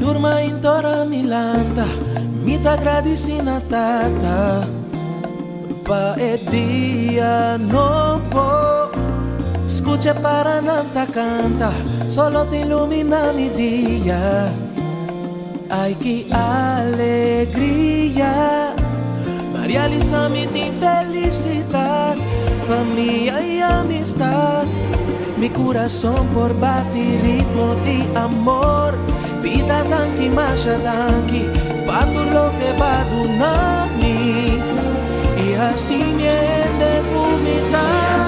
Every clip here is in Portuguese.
turma intora milanta, mita gradicina tata. Pa e dia novo, escucha para nanta canta, solo te ilumina mi dia. Ai que alegria, Maria Lisa me tem felicidade, família e amistade. Mi coração por bate ritmo de amor, vida tanque, marcha tanque, pa tu lo que va do nami. E assim é de vomitar.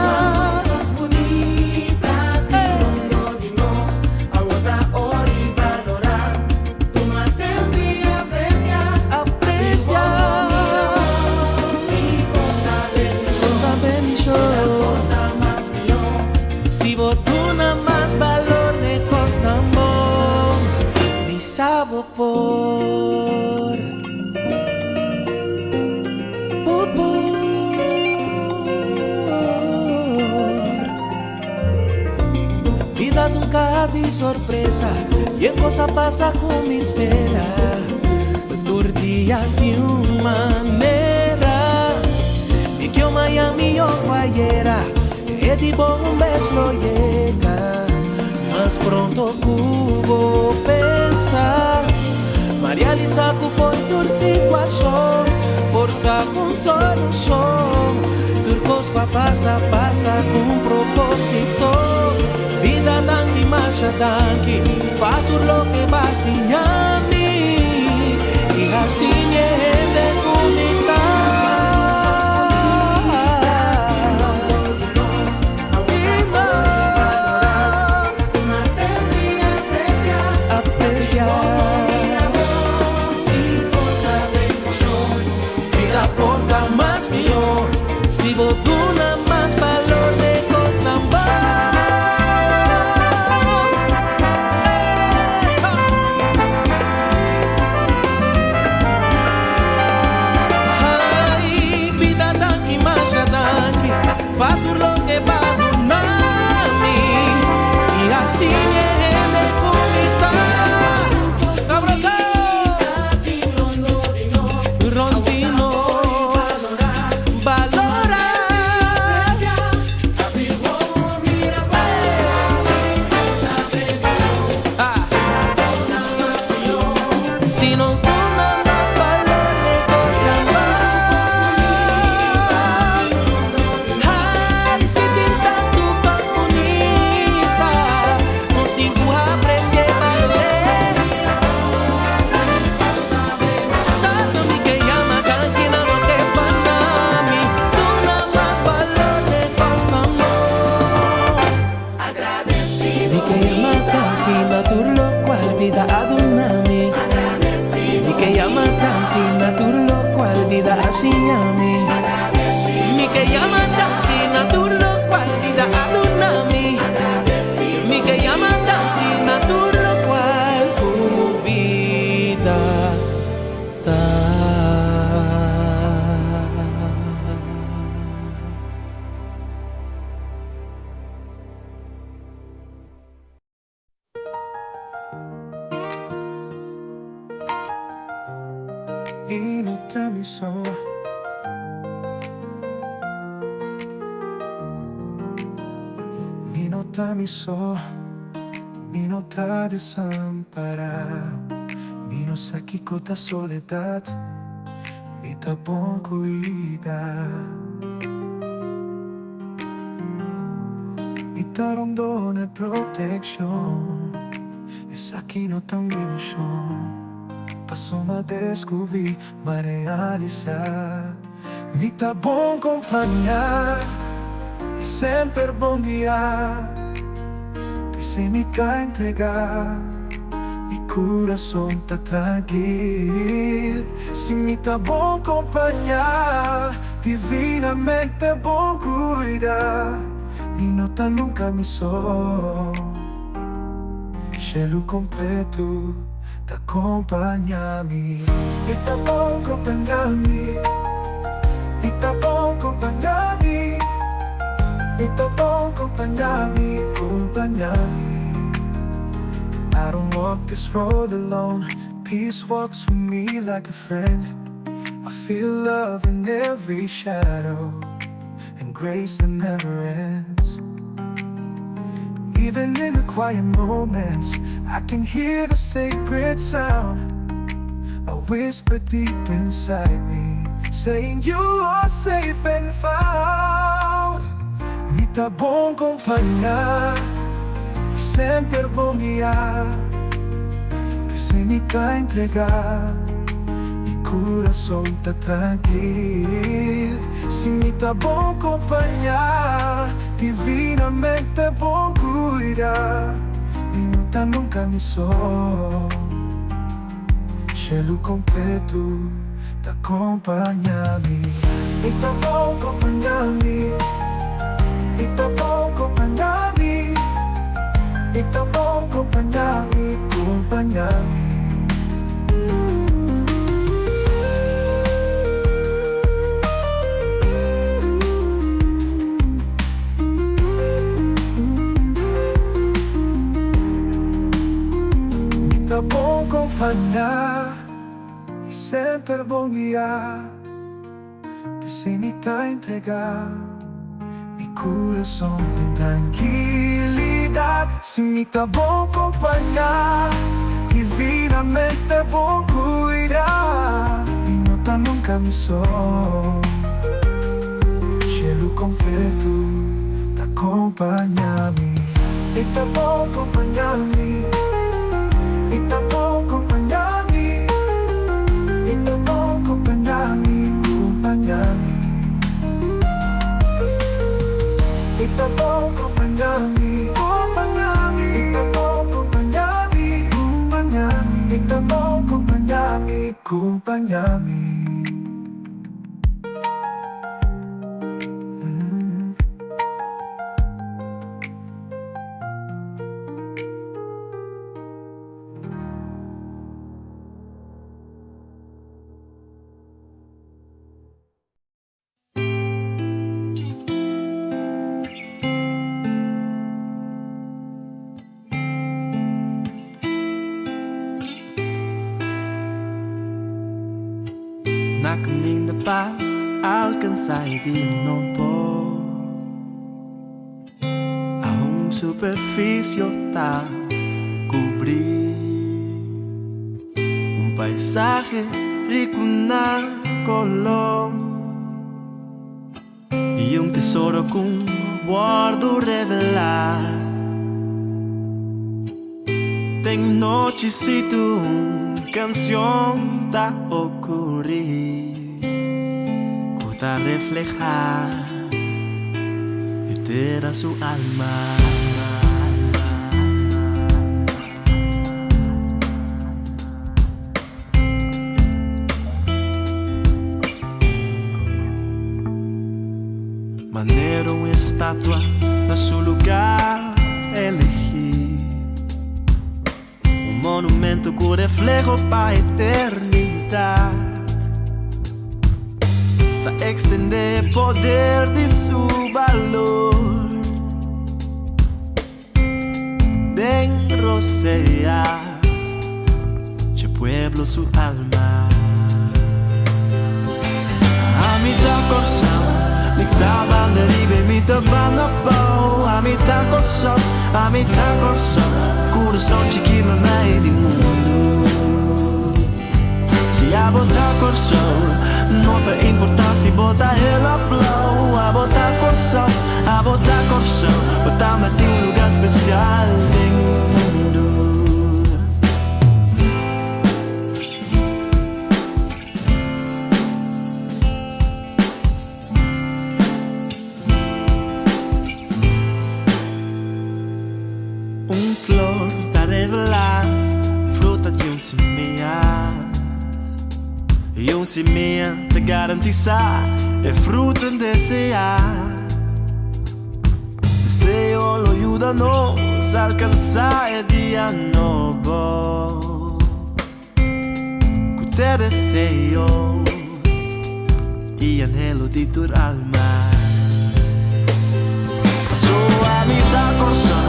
Si vos tú nada más valor me costa amor, mi sabo por vida nunca de sorpresa, y en cosa pasa con mi espera. Turdia de uma maneira, e que o Miami o guayera. E di bom mês lo llega, mas pronto cubo pensar. Maria Lisa que foi tua situação, por saber solução. Turcos passa com propósito. Vida danke, marcha danke, pa tur lo que va sin a mí. E assim é de comunicar. Si vos tú nada más valor de costa ay, vida tanque, marcha tanque, pa por lo que va do nami. E assim é de comitar sabroso rondino si nos dona más valor de costa más. Ay, si tem tanto tão bonita, nos cinco aprecie valor. Tanto mi que llama canquina no te panami, dona más valor de costa amor. Agradecido mi que llama canquina tu lo cual vida adunami. Que llama tanquina tu lo cual vida asignami. Mi que llama tanquina tu lo cual vida adunami. Mi que llama tanquina tu lo cual vida ta. Inota mi so, minota mi so, minota desamparar, minos aqui cota soledad, mi tá bom cuidar, mi tá rondona protection, essa aqui não tão ilusão. Passou a descobrir, a realizar. Me tá bom acompanhar, sempre bom guiar. Sem me tá entregar, meu coração tá tranquilo. Se me tá bom acompanhar, divinamente bom cuidar. Me nota nunca me só, gelo completo. T'accompagnami, e tá bom acompanhar-me, e tá bom acompanhar-me, e tá bom acompanhar-me, acompanhar-me. I don't walk this road alone. Peace walks with me like a friend. I feel love in every shadow, and grace that never ends. Even in the quiet moments, I can hear the sacred sound, a whisper deep inside me, saying you are safe and found. Mi tabong kompanya, sempre bom guiar, que se me tá entregar, mi coração tá tranquilo. Se me tá bom acompanhar, divinamente bom cuidar, minuta nunca me só. Cielo completo te acompanha-me. E tá bom acompanhar-me, e tá bom acompanhar-me, e tá bom acompanhar-me, acompanhar-me. Tá bom acompanhar e sempre bom guiar, que sem me tá entregar, mi coração tem tranquilidade. Se me tá bom acompanhar, divinamente é bom cuidar, e não tá nunca me só. Cielo completo tá acompanhar-me, e tá bom acompanhar-me. E tá bom acompanhar-me, e tá bom acompanhar-me, acompanhar-me. E tá bom acompanhar-me, acompanhar-me. E tá bom acompanhar-me, acompanhar-me. E tá bom acompanhar-me, acompanhar-me. Na caminho da paz, alcançar o dia não pode. A superfície tá cobrir paisaje rico na color e tesouro com guardo revelar. Tem noches e tu canción da ocurrir, cuta reflejar y te da su alma. Maneiro uma estátua na seu lugar elegir, monumento con reflejo pa' eternidad, pa' extender el poder de su valor, ven rocea che pueblo su alma. A mitad corazón, mitad banderibe, mitad banda pau, a mitad corazón, coração chiquito no meio do mundo. Se a botar coração, não tem importância, botar ela flow. A botar coração, botar-me em um lugar especial no mundo. Flor da revelar, fruta de semear, e semeia te garantizar, é fruta de desejar. Deseo lo ayuda-nos a alcançar el dia novo que te deseo y anhelo de tu alma. Passou a mitad coração,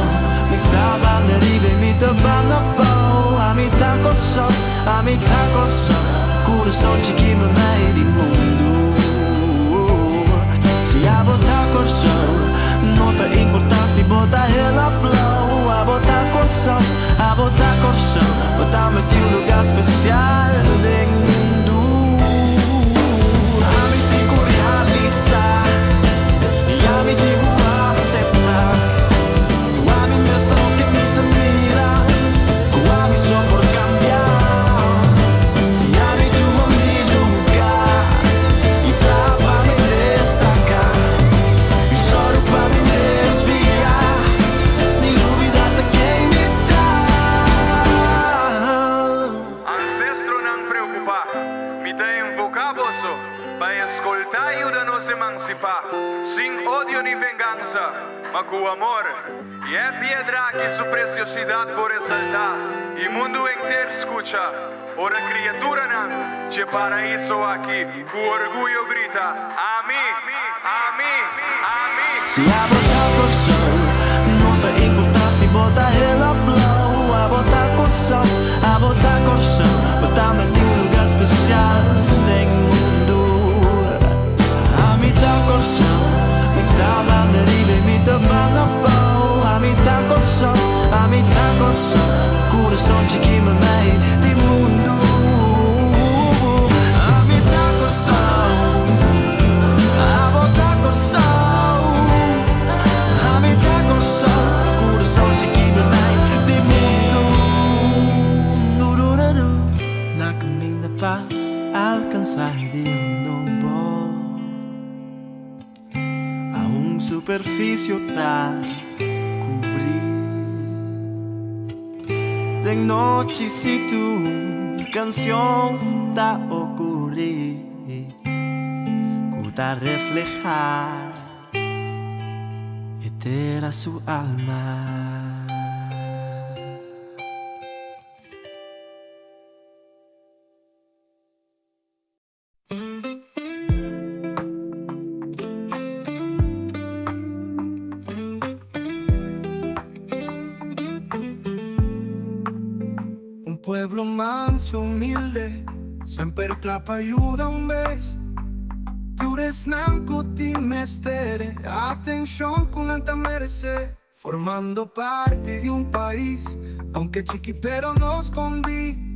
mitad derive mi tabana pau a mità corso coração de que me vai de mundo. Se a botar corso não te importa se botar ela flow, a botar corso botar-me de um lugar especial no mundo. A me digo realizar e a me digo aceitar. A mí me es lo que me te mira, a mí solo por cambiar. Si a mí tuvo mi lugar y para me destacar, y solo para me desviar, ni olvidarte quem me dá. Ancestro não preocupar, me tem vocaboso para escoltar e nos emancipar, sem ódio nem vingança, mas com amor. E é piedra que sua preciosidade por exaltar, e mundo inteiro escuta. Ora criatura não, de paraíso aqui, com orgulho grita, a mim, a mim, a mim. Se a botar corso não te importa se botar ela flow, a botar corso botar-me de um lugar especial no mundo. A mitad corso, mitad derive, mitad banda pau, a mitad corso coração de que me vai de mundo. A mitad corso, a botar corso, a mitad corso coração de que me vai de mundo. Na caminho para alcançar de novo, a superfície tá de noche si tu canción da ocurrir, cuta reflejar entera su alma. Pueblo manso, humilde, sempre trapa ayuda un vez. Tu eres nanco ti mestere, atención con la merece. Formando parte de un país, aunque chiqui pero no escondí.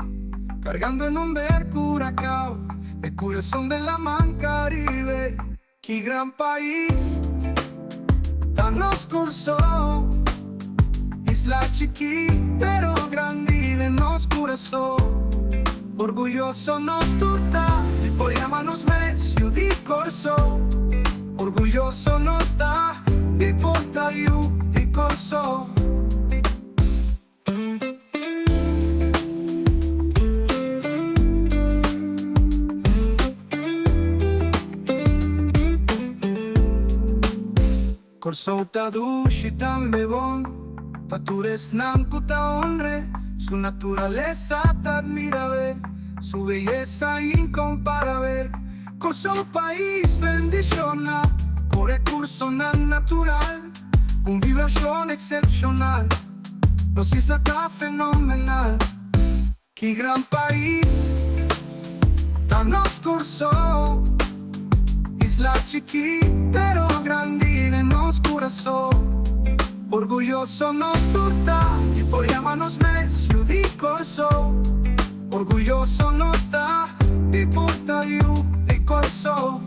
Cargando en un Curacao, el corazón de la man Caribe. Qué gran país, tan nos cursó. Isla chiqui pero grande nos corazón, orgulloso nos turta, por llamarnos mereció di corso, orgulloso nos da, y porta you di corso. Corso ta dushi tan bebón, patures nanku ta honre. Su naturaleza te admira ver, su belleza incomparable. Con su país bendicional, con recurso natural, con vibración excepcional. Nos isla está fenomenal. Qué gran país, tan nos cursó. Isla chiqui, pero grande nos corazón. Orgulloso nos turta, y por llamarnos medio di corso. Orgulloso nos da, y porta you di corso.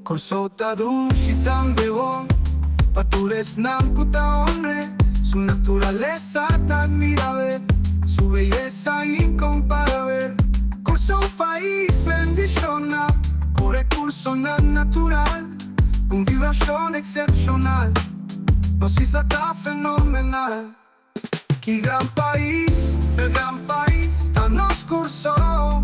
Corso ta dushi tan bebón, patures nanku ta honre. Su naturaleza te admira ver, su belleza incomparable. Corso país bendicional, con recurso natural, con vibración excepcional. Nos isla está fenomenal. Qué gran país, tan nos cursó,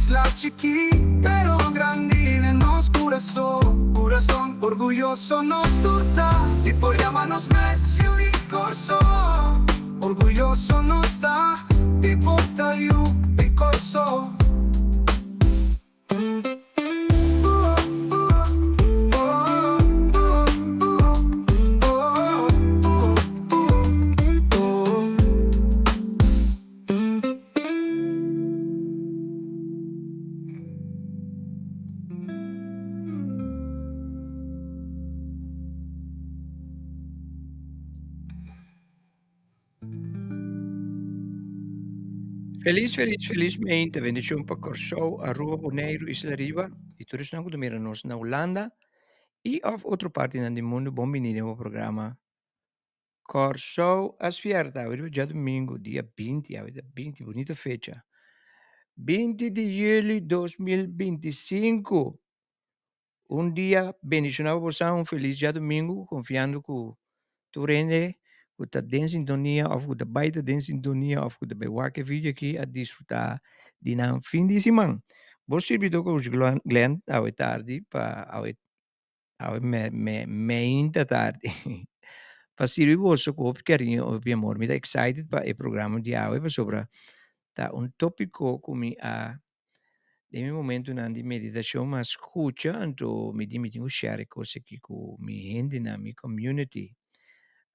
isla chiqui, pero grandi nel nostro corazón orgulloso nos turta, y por llamarnos meglio di corso, orgulloso nos sta, di porta io di corso. Felizmente, bendición para Curaçao, Aruba, Bonaire, Isla Riba, e todos nós que nos na Holanda e of outra parte do mundo, bom menino no programa Curaçao às Fierta, já domingo, dia 20, dia 20, bonita fecha. 20 de julho de 2025, um dia bendicionado por um feliz dia domingo, confiando que tu rende, que está em sintonia, ou que está baita em sintonia, ou que está bem wakker vídeo aqui a desfrutar de um fim de semana. Vou servir com os Glenn, à tarde, para meia da tarde. Para servir você com o carinho, o amor, me dá excited para o programa de hoje, sobre tá, um tópico que de mi momento na di meditazione, ma escucha, então me tenho share coisas aqui com mi gente na mi community.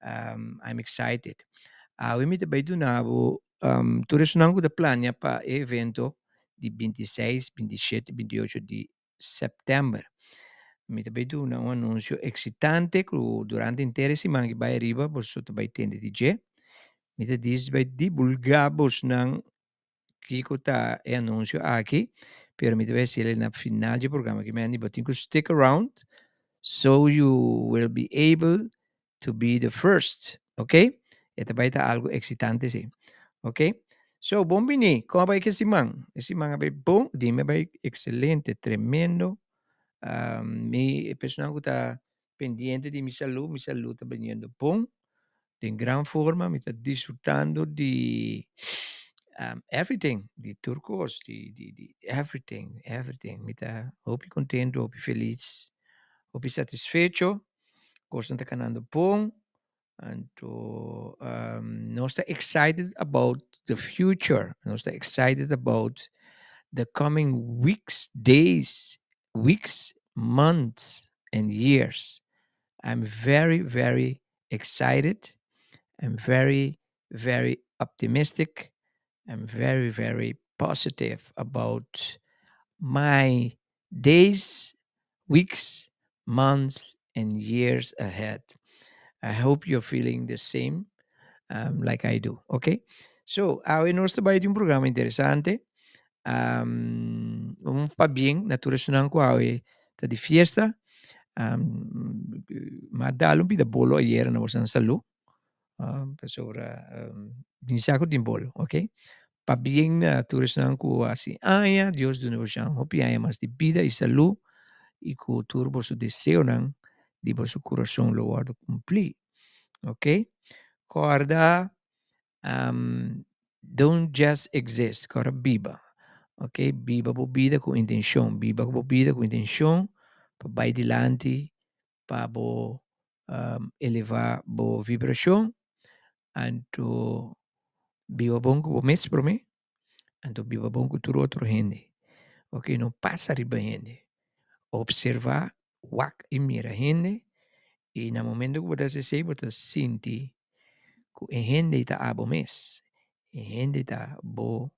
I'm excited. Eu me também do nabo, tu resonando da plania para evento de 26, 27, 28 de setembro. Mi também do um anúncio excitante que durante a inteira semana que vai arriba, você também tem de dizer. Mi te diz vai divulgar você não que tá é anúncio aqui, pero me deve ser na final do programa que me andi, but you could stick around so you will be able to be the first, okay? Ito ba ita algo excitante sim, okay? So, bom bini, como vai que esse man? Esse man vai bom, dime vai excelente, tremendo. Mi personal que tá pendiente de minha saúde tá veniendo bom, in gran forma, mi sta disfrutando di everything, di turcos, di everything. Mi sta hopi contento, hopi feliz, hopi satisfecho, cosa sta canando bom, anto non sta excited about the future, non sta excited about the coming weeks, months, and years. I'm very, very excited. I'm very, very optimistic. I'm very, very positive about my days, weeks, months, and years ahead. I hope you're feeling the same like I do. Okay? So, hoy nos trabalho de um programa interessante. Pa bien, natura sunan ko hoy ta di fiesta. Madalo bi da bolo ayer na wasan salu. Sobre dinsaku dimbolo, ok? Pa bien turis nan ku asi aya, Dios do novo chan, hopi aya mas de vida e saúde e ku turbo su deseo nan di su coração lo guardo cumplir, ok? Corda don't just exist, corda biba, ok? Biba bo vida com intenção, biba bo vida com intenção pa vai dilante, pa bo elevar bo vibração, anto viva bongo o mes pro me, anto viva bongo tur outro rende. Ok, não passa riba rende. Observar, wak e mira rende, e na momento que você se você sente que a rende está abo mes, a rende está bo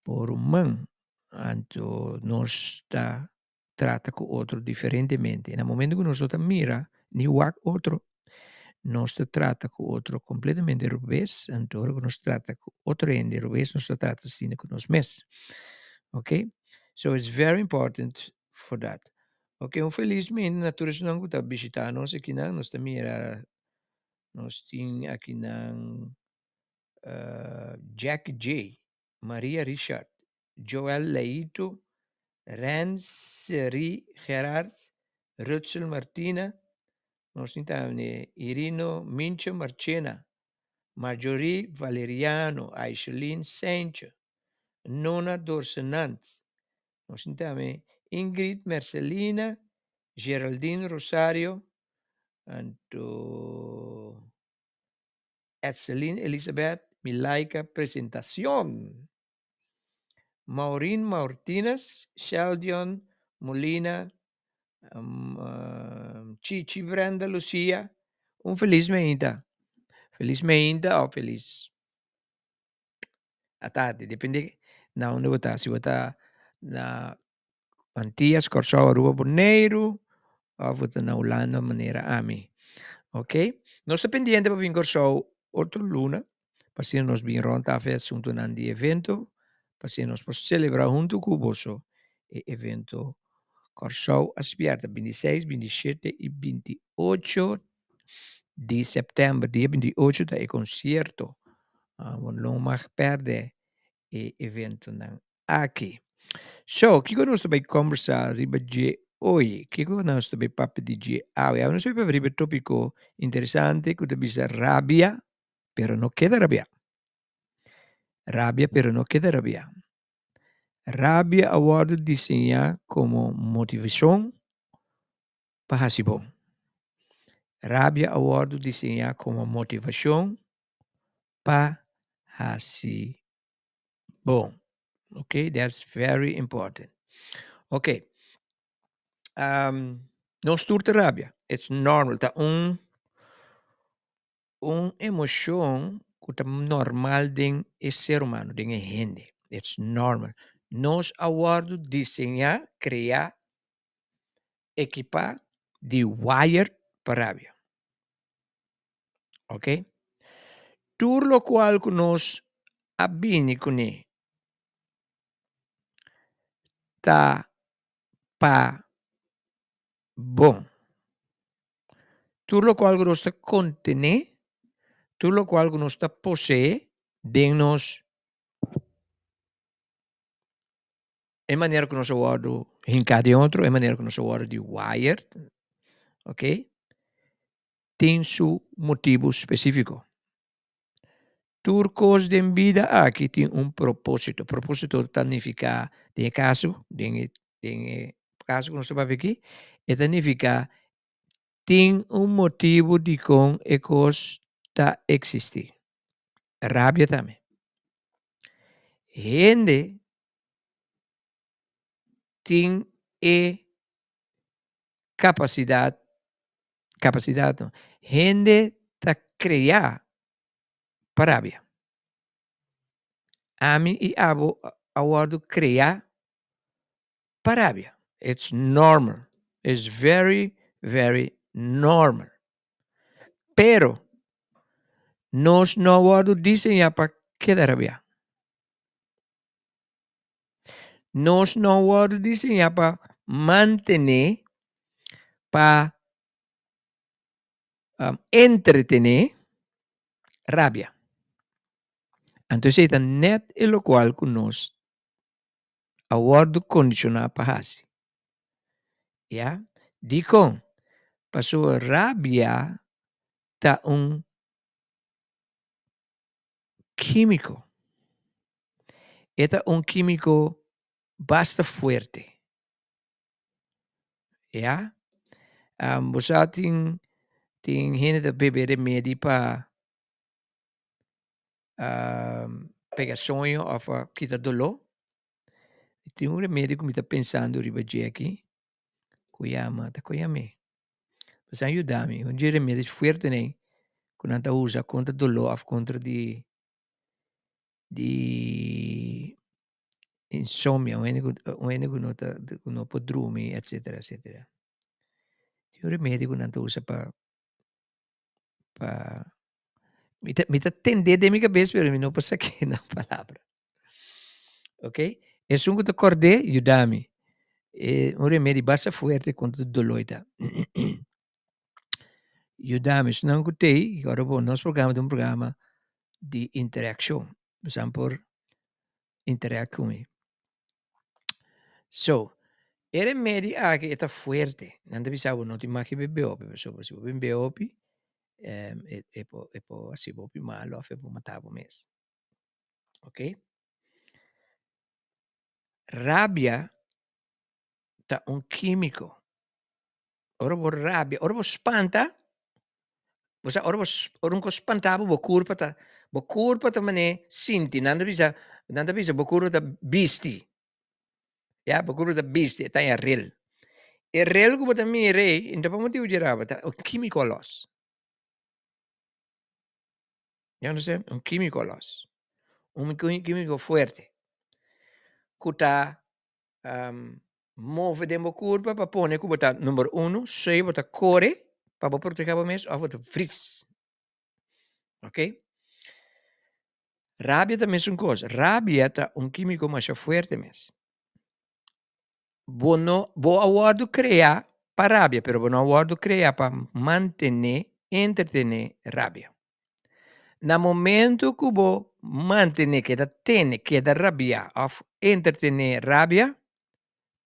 por humano, anto nós está trata com outro diferentemente. Na momento que nós mira, ni wak outro, nós trata com outro completamente revés, então que nós trata com outro ende revés, nós trata assim com nós mesmos. Ok? So it's very important for that. Ok, felizmente, natureza não está visitando nós aqui não, nós também era, nós tínhamos aqui não Jack J, Maria Richard, Joel Leito, Ranseri Gerard, Rutzel Martina, nós tínhamos Irino Mincho Marchena, Marjorie Valeriano, Aishelin Sancho, Nona Dorsenant, Nós também Ingrid, Marcelina, Geraldine, Rosario, anto Edseline, Elizabeth, Milaika, presentación. Maureen Martínez, Sheldon, Molina, Chichi, Brenda, Lucia. Un feliz meinta. Feliz meinta ou feliz à tarde, depende na onde você está. Se você está na Antillas, Curaçao, Aruba, Bonaire, ou você está na Holanda, maneira AMI. Ok? Nós estamos pendentes para vir Curaçao outra luna, para nós vir rond a fazer assunto nandi evento, para nós possamos celebrar junto com o evento Curaçao aberta 26, 27 e 28 de setembro. Dia 28 é concerto. Não mais perde e evento não aqui. So, que nós também conversar riba de hoje? Que nós também papo de dia hoje? Nós também riba tópico interessante que bisa rabia, pero no queda rabia. Rabia, pero no queda rabia. Rabia award diseña como motivación para hasibo. Rabia award diseña como motivación para hasibo. Okay, that's very important. Okay. Non sturte rabia. It's normal. Ta un emoção que tá normal den é ser humano, den é gente. It's normal. Nós aguardo desenhar, criar, equipar de wire para rabia. Ok? Tudo lo qual que nós abini com ele tá pa bom. Tudo lo qual que nós tá contener, tudo lo qual que nós tá possuir, den nós em maneira que nós aguardo hincar de outro, em maneira que nós aguardo de wire, ok? Tem seu motivo específico. Turcos de vida aqui tem propósito. Propósito significa, tem caso, tem caso que nós estamos aqui, e significa tem motivo de com e costa existir. Rabia também. Gente tem capacidade não. Gente está criar para rabia. Ami e abo aguardo criar para rabia. It's normal. It's very, very normal. Pero nós não aguardo desenhar para quedar rabia. Nós não aguardo desenhar para manter, para entretener rabia. Então, é net e lo qual que nós aguardo condicionar para assim. Ja? Dico, passou rabia tá químico. Este químico basta fuerte. Ja? Você tem gente que bebe remédio para pegar sonho ou para quitar dolor. Tem remédio que me está pensando riba aqui. Kuyama, tá kuyame. Você ajuda-me. Remédio fuerte nem. Quando anda usa contra dolor ou contra de insomnia, o nota não pode dormir, etc, etc. Tem remédio que não usa para me tá tender de minha cabeça, pero não passa aqui na palavra. Ok? É um que te acordei, ajuda-me. É remédio basta forte contra dolor. Ajuda-me. Se não gostei, agora bom, nosso programa é programa de interação. Vamos por interagir comigo. So, el remédio aqui está forte. Não deve saber, não tem mais que beber opi. Pessoal, se você beber opi, é por assim, opi mal, ou é por matar o mês. Ok? Rabia tá un químico. Ora vo rabia, ora vo spanta, ora un co spantavo vo curpa ta mane sinti, nanda bisa vo curpa ta bisti, ja, vo curpa ta bisti, ta in rel. E rel ku bota mi re, inda pa motivo girava, ta un químico los. You understand? Un químico los. Un químico fuerte. Kuta move demo curva pa pone ku bota numero 1, sei bota core, pa bo proteger bo mes, of bota fritz. Ok? Rabia também é uma coisa. Rabia tá um químico mais forte mesmo. Bono, bo aguardo criar para rabia, pero bono aguardo criar para manter, entretener rabia. Na momento que bo manter que da rabia, of entretener rabia,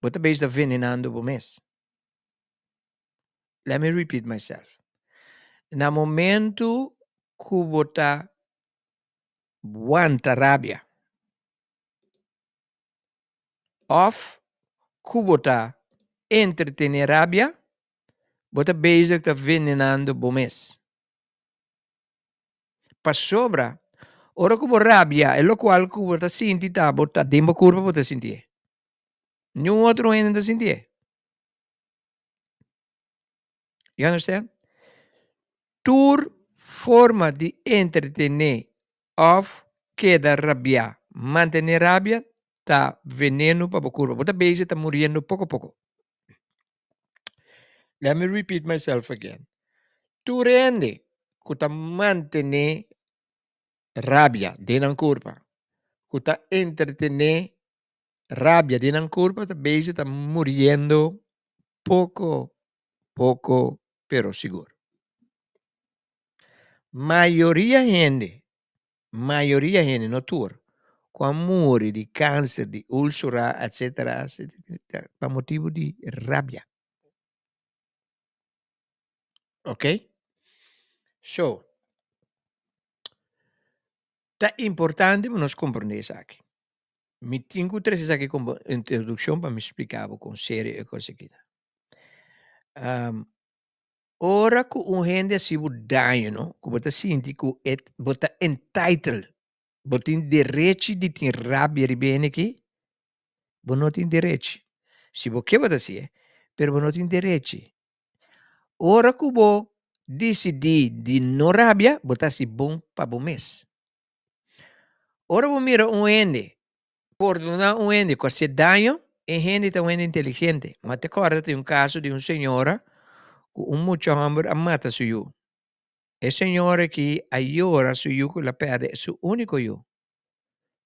bo também está venenando bo mes. Let me repeat myself. Na momento que bo tá aguanta rabia, of kubota entretener rabia, bota bezig tá venenando bo mes. Pa sobra, ora kubo rabia, e lo qual kubo tá sinti tá bota dembo curva bota sentir. Nenhum outro ainda sentir. You understand? Tur forma de entretener of queda rabia, mantener rabia, tá veneno pa bo curva. Bota bezig tá morrendo pouco a pouco. Let me repeat myself again. Tu rende, kuta mantener rabia dentro curva. Kuta entretener rabia dentro curva, tá base tá morrendo pouco, pero seguro. Maioria gente no tour, quando muore di câncer, di úlcera, etc., per motivo di rabbia. Ok? So, tá importante nós compreender isso aqui. Me tenho três aqui como introdução para me explicar com sério e coisa aqui. Ora que um gente se danho, que você sente que você entitled, você tem direito de ter rabia bem aqui, você não tem direito. Se você quer você sim, mas você não tem direito. Ora que você decide de não rabia, você se bom para o mês. Ora você mira um gente, perdonar um gente que se danho, e gente é um gente inteligente. Mas te acorda de um caso de uma senhora mucho hambre a mata su yo. El señor que ayora su yo que la perde es su único yo.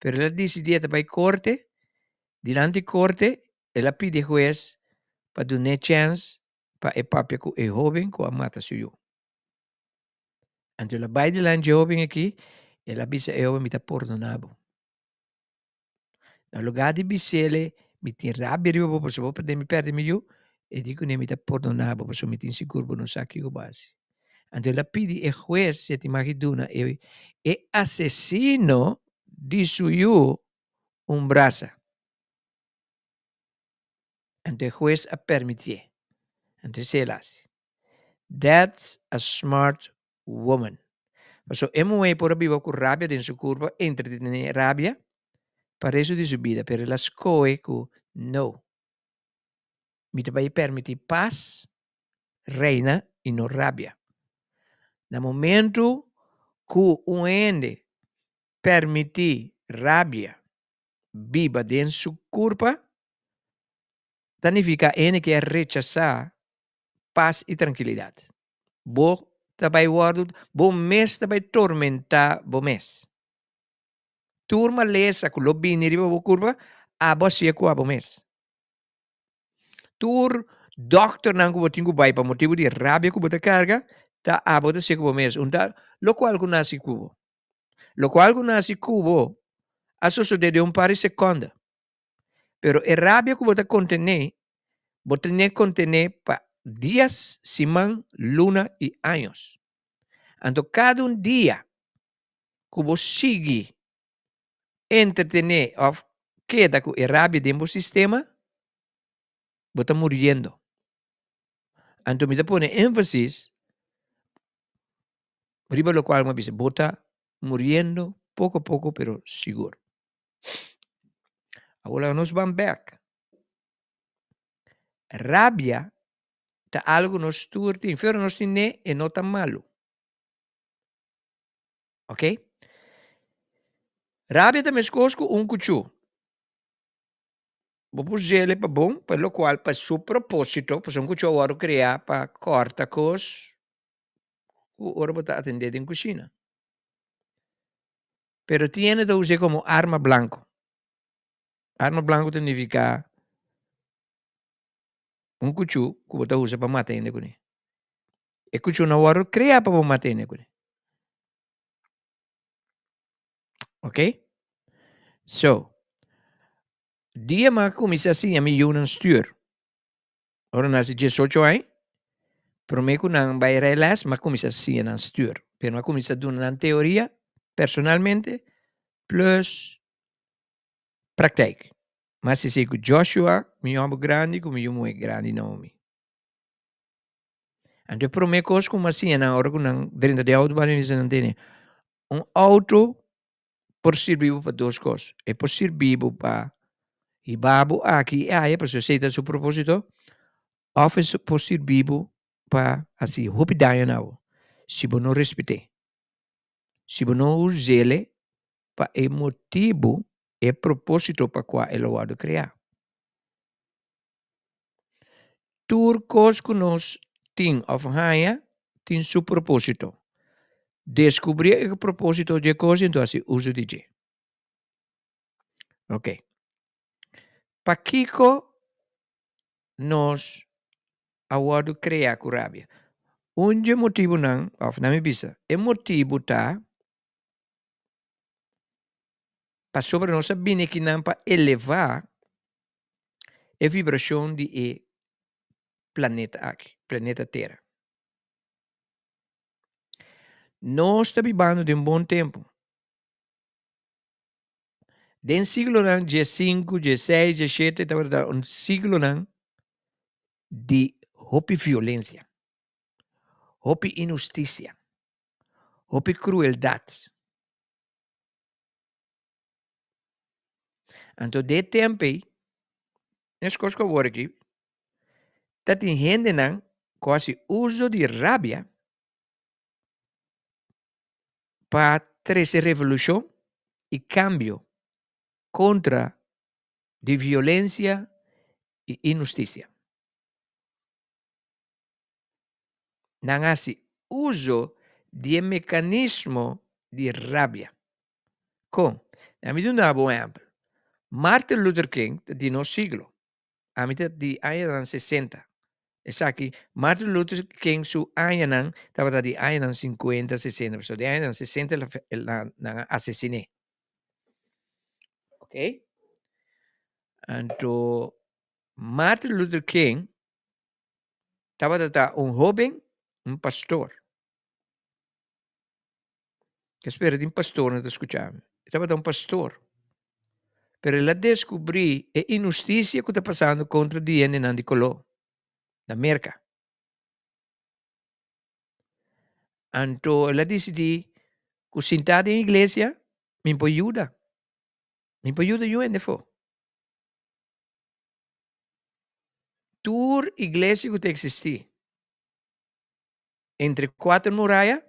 Pero él decidió para ir corte, delante corte, él pide juez para dar chance para el papá que es joven que mata su yo. Entonces la vai delante joven aquí, él avisa el joven me está perdonado. En lugar de bisele, me tiene rabia riba por su papá de mi perde mi yo, e dico ne mi está perdonado, por su me tiene seguro no saque o base. Ante la pidi e juez se ti magiduna e assassino di su yu un brasa. Ante juez a permitie. Ante se las. That's a smart woman. So emo e por vivo con rabbia den su curva entretenere rabbia para eso di su vida, per la scoe cu no. Mi te vai permiti paz reina e non rabbia. Na momento que un ende permitir rabia viva dentro su culpa, significa que é rechazar paz e tranquilidade. Bo também guardo, bo mes também tormentar bo mes. Turma lesa que lo bini riba bo curva, abo sia ku abo mes. Tur doctor nang bo tingu bai pa motivo de rabia ku bota carga, ta abo da sia ku bo mes. Unda lo qual ku nasi kubo. Lo qual ku nasi kubo, a suceder un par de seconda. Pero a rabia que você contener para dias, semana, luna e anos. Então, cada dia que você sigue entretener ou queda com a rabia dentro do sistema, Bota muriendo. Então, me pone énfasis, riba lo cual me dice, bota muriendo poco a poco, pero seguro. Agora nós vamos back. Rabia tá algo nos turti, pero nos tiene e não tá malo. Ok? Rabia também escosco cuchu. Vou ele para bom, pelo qual, para seu propósito, para um cuchu agora criar para corta cos, o ora botar atender em cozinha. Pero tiene de usar como arma blanco. Arma blanco significa cuchu que você usa para matar ele com ele. E cuchu na hora criar para matar ele com ele. Ok? So, dia ma começa assim a me un stuur. Ora nasi 18 anos, para mim que não vai relas, mas começa assim a stuur. Pero ma começa a dar uma teoria, personalmente, plus praktijk. Mas se sei que Joshua, meu homem grande, como eu muito grande não me. Então, para mim, coisa como assim, na hora que não, dentro de auto, vai me dizer, auto por servir para duas coisas. É por servir para e babo aqui, aí, para você ter seu propósito, office por servir para, assim, hope daí não. Se você não respeitar, se você não usa ele, para o motivo, e propósito para qual ele vai criar. Turcos que nós tem of haya, tem seu propósito. Descobrir o propósito de coisa, então assim, uso de G. Ok. Paquico, nós award criar curabia. Onde motivo não, of na me bisa. E motivo tá para sobre nós bine que não para elevar a vibração de planeta aqui, planeta Terra. Nós estamos vivendo de bom tempo. Den siglo não, G5, G6, G7, tá verdade, siglo não de hope violência, hope injustiça, hope crueldade. Então, de tempo, nessa coisa que eu vou aqui, tá tem gente não, quase uso de rabia para trazer revolução e cambio contra de violência e injustiça. Não há uso de mecanismo de rabia. Com, a mim dá um bom exemplo. Martin Luther King, de nosso siglo, a mim de anos 60. Essa aqui, Martin Luther King, su anos, estava de anos 50, 60. So, de anos 60, la assassiné. Ok? Então, Martin Luther King estava jovem, pastor. Que espera de pastor, não te escutava. Estava pastor. Pero ela descobriu a injustiça que está passando contra o DNA de color, na América. Então, ela decidiu que sentada em igreja, me pode ajudar. Me pode ajudar eu ainda for. Toda igreja que existe entre quatro muralhas,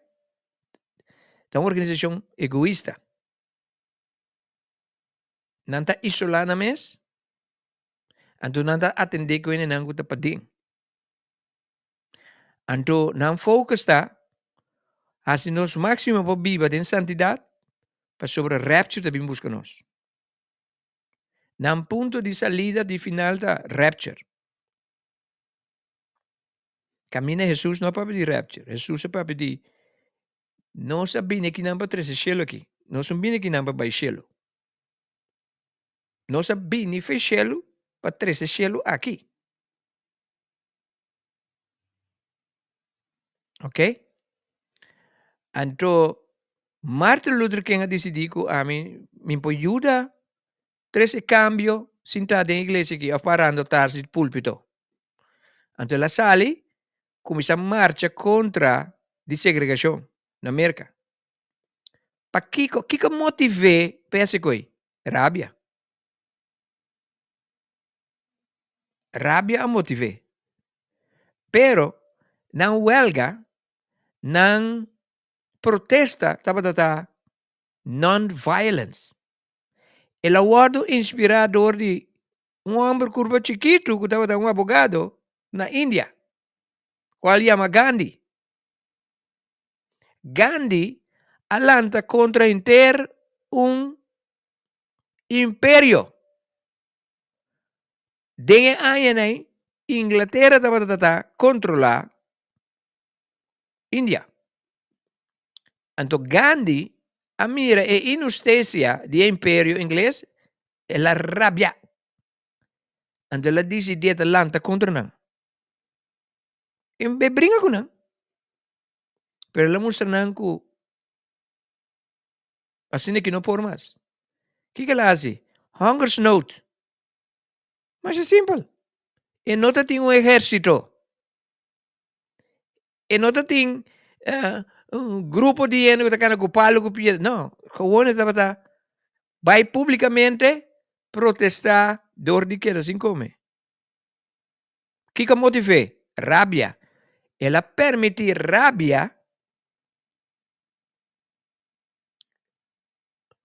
é uma organização egoísta. Não está isolada mesmo. Então, não está atendendo que ele não está pedindo. Então, não foca está, assim, nós máximo para viver em santidade, para sobre o rapture também busca nós. Não ponto de salida de final da rapture. Camina Jesus não é para pedir rapture. Jesus é para pedir. Nós sabemos que não para trazer cielo aqui. Nós sabemos que não para baixar cielo. Nós sabemos que cielo para trazer cielo aqui. Ok? Então, Martin Luther King ha decidido a mim, me pode ajudar trazer cambio sentado em igreja aqui, parando tarde de púlpito. Entonces la Sally comienza a marcha contra la segregación en América. Para que motive pensa coi? Rabia. Rabia a motive. Pero não huelga, não protesta, tata non-violence. El award inspirador de homem curva chiquito que estava um abogado na Índia, qual chama Gandhi. Gandhi alanta contra inter imperio. De aí, Inglaterra estava controlar Índia. Então Gandhi mira a injustiça do império inglês e la rabia. Então ela decidiu alanta contra não. E brinca com não. Pero ela mostra não que assim que não por mais. O que ela faz? Hungersnood. Mas é simples. E não tem exército. E não tem grupo de gente que está ocupado com o não. Gewoon estava vai publicamente protestar door de que assim come. O que motiva? Rabia. Ela permite rabia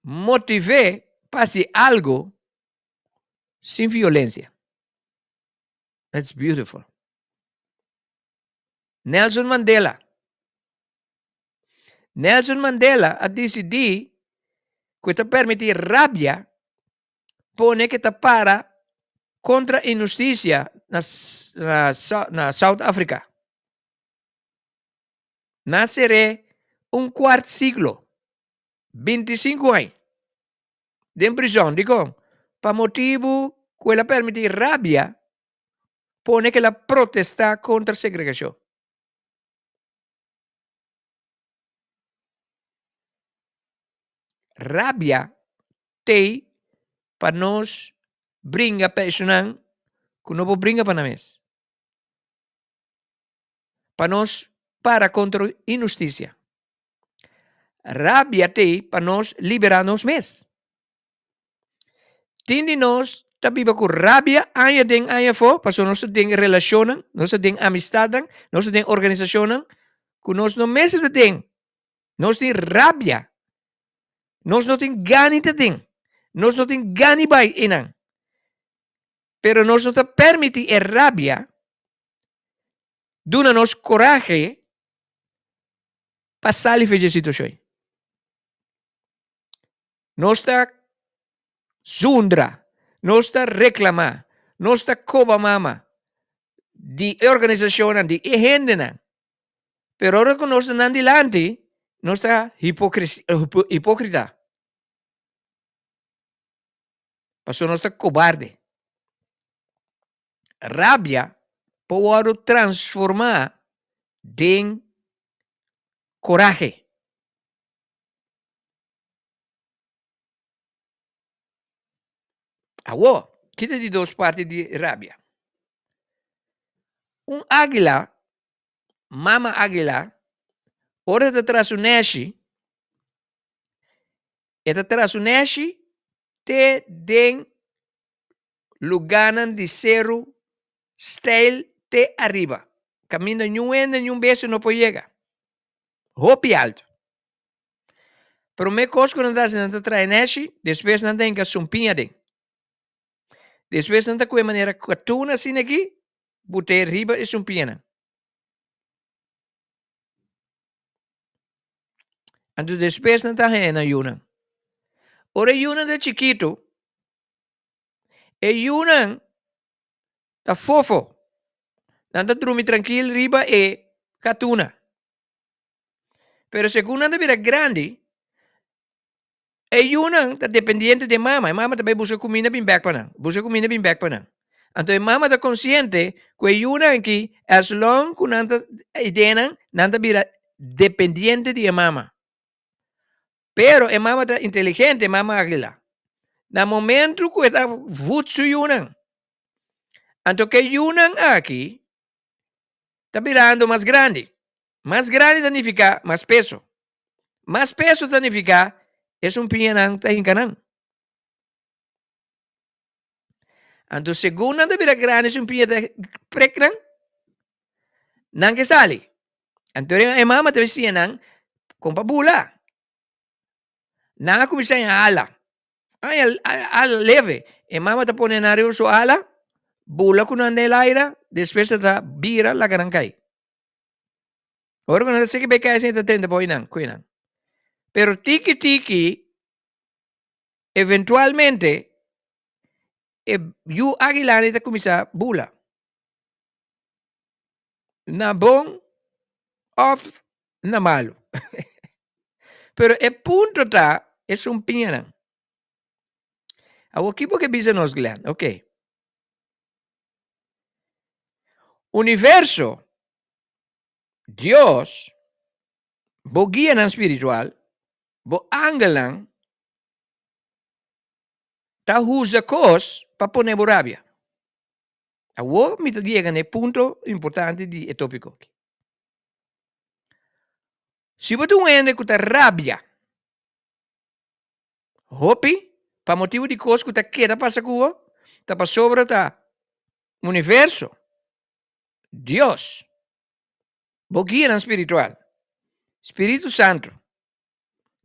motive pase algo sem violência. That's beautiful. Nelson Mandela a decidir que te permite rabia pone que te para contra injustiça na South Africa. Nasceré quarto siglo, 25 anos, de prisão, digo, para motivo que ela permite rabia, pone que ela protesta contra a segregação. Rabia tem para nós brinca personal que não brinca para nós. Para nós para contra injustiça. Rabia tem para nós liberar nós mesmos. Tindi nós tapi com rabia aya den aya fo, para nós tem relação, nós tem amistade, nós tem organização, que nós não mesmo tem. Nós tem rabia. Nós não tem gani de tem. Nós não tem gani by inang. Pero nós não te permite a rabia duna-nos coragem para sair da situação. Nós está zundra, nós está reclamar, nós está coba mama de organização de gente. Pero ahora que nós estamos adiante, nós está hipócrita. Passou nós está cobarde. Rabia pode transformar em coragem. Agora, kita de duas partes de rabia. Águila, mama águila, ora te traz neshi, e te traz neshi, te den luganan de zero, style te arriba. Camina ni un beso no puede llegar. Hopi alto. Pero me cosco não dá se não te trai neshi, depois não tem que sumpinha de. Depois não te com maneira catuna assim aqui, botei riba e sumpinha. Então depois não tá na yuna. Ora yuna de chiquito, e yuna tá fofo. Não tá dormir tranquilo riba e catuna. Pero segundo anda vira grande, e yuna tá dependente de mama. E mama também busca comida bem back para não. Busca comida bem back para não. Então mama tá consciente que yuna aqui, as long que não tá idena, não tá vira dependente de mama. Pero a mama tá inteligente, mama águila. No momento que está futsu yuna. Então que yuna aqui, está virando más grande. Más grande significa más peso. Más peso significa es un piñanán está en canán. Entonces, según anda vira grande es un piñanán precnan, nan que sale. Entonces, a mama te decía nan, con pabula. Nan a começar em ala. Ay, ala leve. A mama te pone en su ala, bula con anda el aire, después te vira la garancay. Ahora cuando se que beca ese te tende por nan, cuinan. Pero tiki, eventualmente, you aguilane te começar bula. Na bom, off, na malo. Pero el punto está, es un piñanán. Aquí porque bisa nos glan, ok. Universo, Dios, bo guia nan spiritual, bo angelan, ta usa cos para poner borabia. Agora me llega nel punto importante di etopico. Se você ende com a rabia, hopi, para motivo de coisa que queda passa com tá para sobre tá universo, Deus, bo guia espiritual, Espírito Santo,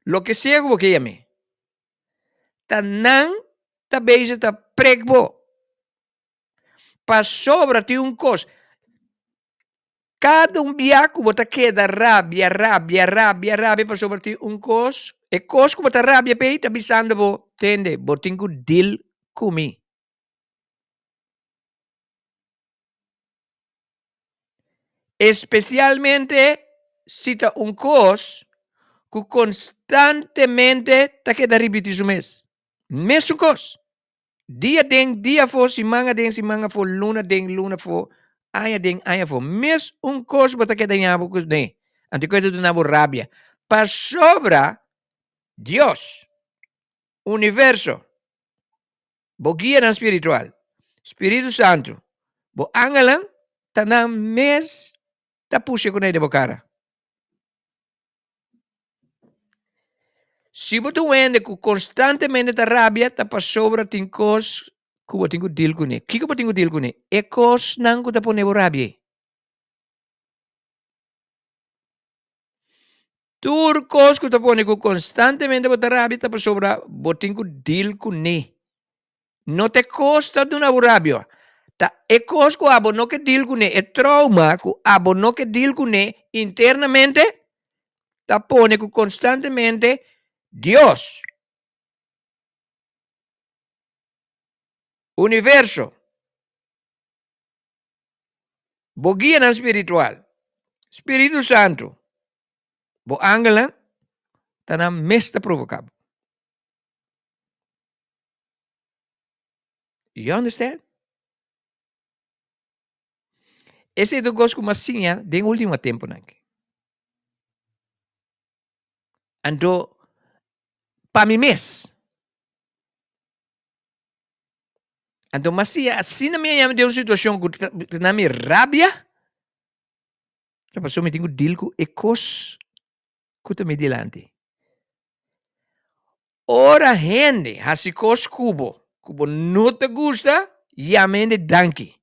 lo que sea que llame, tá não tá beija tá pregbo, para sobre ti coisa. Cada biaco bota queda rabia para sobre ti coisa. E coisa que bota rabia pei tá bisando bo tende, bo tingo deal comigo. Especialmente si ta coisa que constantemente ta queda repetir su mês. Mesmo coisa. Dia den, dia for, semana den, semana for, luna den, luna for, aya den, aya for. Mes coisa bota queda nhabo que ne. Anticoito do nabo rabia. Para sobra Deus, universo, bo guia espiritual, Espírito Santo, bo angelan, ta na mes ta puxa com ele de bocara. Se você ende que constantemente ta rabia, ta para sobra tem coisas que você tem que deal com ele. O que você tem que deal com ele? É coisas não que ta pone rabia. Tudo coisas que ta pone que constantemente bota rabia, ta para sobra, você tem que deal com ele. Não te costa de uma rabia. Ta é coisa que abo não que deal com ele. É trauma que abo não que deal com ele internamente, ta pone que constantemente Deus, universo, bo guia espiritual, Espírito Santo, bo angela, tá na mesta provocado. You understand? Esse é o gosto como assim, de último tempo, né? Então, para mim mês. Então, mas se assim na minha de uma situação que na minha rabia, a pessoa me tem que deal com ecos que tá me delante. Ora gente, assim cos cubo não te gusta, llame danke.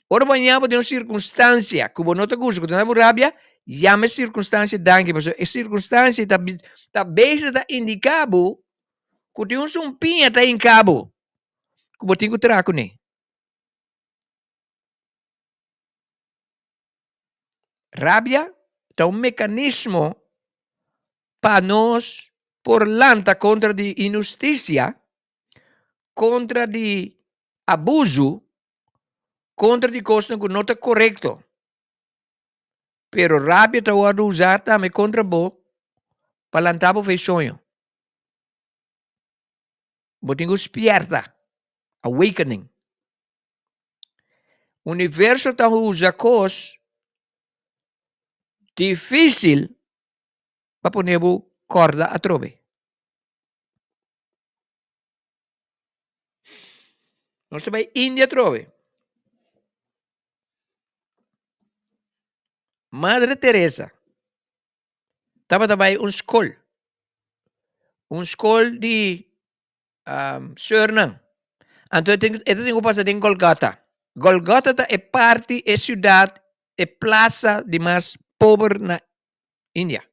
Ora banhava de uma circunstância que não te gusta, que tu não rabia, llame circunstância danke, mas a circunstância tá bem tá indicado que tem um pinha tá em cabo, que você tem que trazer né. Rabia é mecanismo para nós por lanta contra de injustiça, contra de abuso, contra de coisas que não está correto. Pero rabia está a usar também contra você para lançar o sonho. Você tem que esperta, awakening. O universo está a usar coisas difíceis para poner corda a trove. Nós estamos Índia trove. Madre Teresa estava também um school de Suriname. Então, eu tenho passado em Golgota. Golgota é parte, é cidade, é plaza de mais pobre na Índia.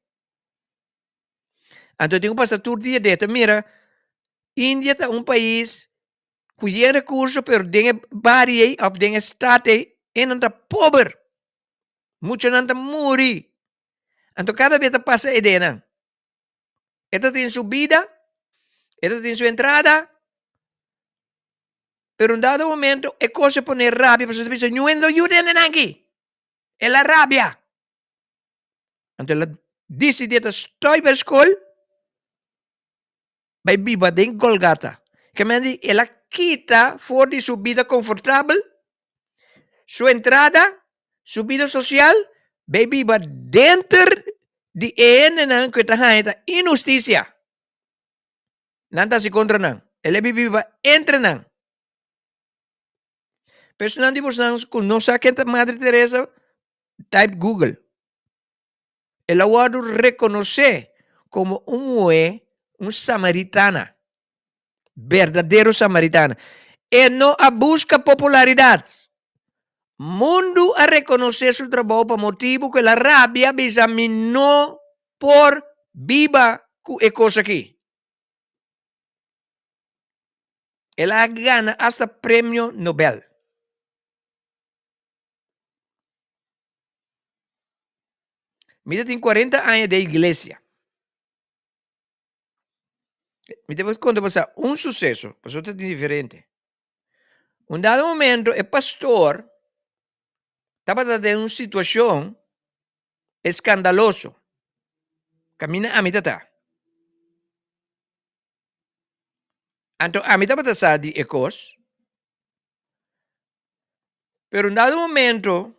Então, eu tenho passado todo dia dentro. Mira, Índia é um país que tem recursos, mas tem barriere, ou tem estado, e não está pobre. Muito não está morrer. Então, cada vez que passa a ideia, esta tem subida, esta tem sua entrada, pero un dado momento è cosa poner rabbia, perché tu pensi, non aiuta neanche, è la rabbia. Então ela decide que estou per school, vai viva den Golgata. Que me dice, ela quita for de sua vida confortável, sua entrada, sua vida social, vai viva dentro de ena que está injustiça. Nada se contra não. Ela viva entre não. Personal de vocês, não sabe quem é Madre Teresa, type Google. Ela pode reconhecer como um samaritana, verdadeiro samaritana. E não a busca popularidade. Mundo a reconhecer seu trabalho por motivo que a rabia examinou por viva e coisa aqui. Ela ganha hasta prêmio Nobel. Mira, tem 40 anos de igreja. Me devo contar passar um sucesso, para outro é diferente. Um dado momento, o pastor estava em uma situação escandalosa. Camina a mitad. Então, a mitad está de ecos. Pero um dado momento,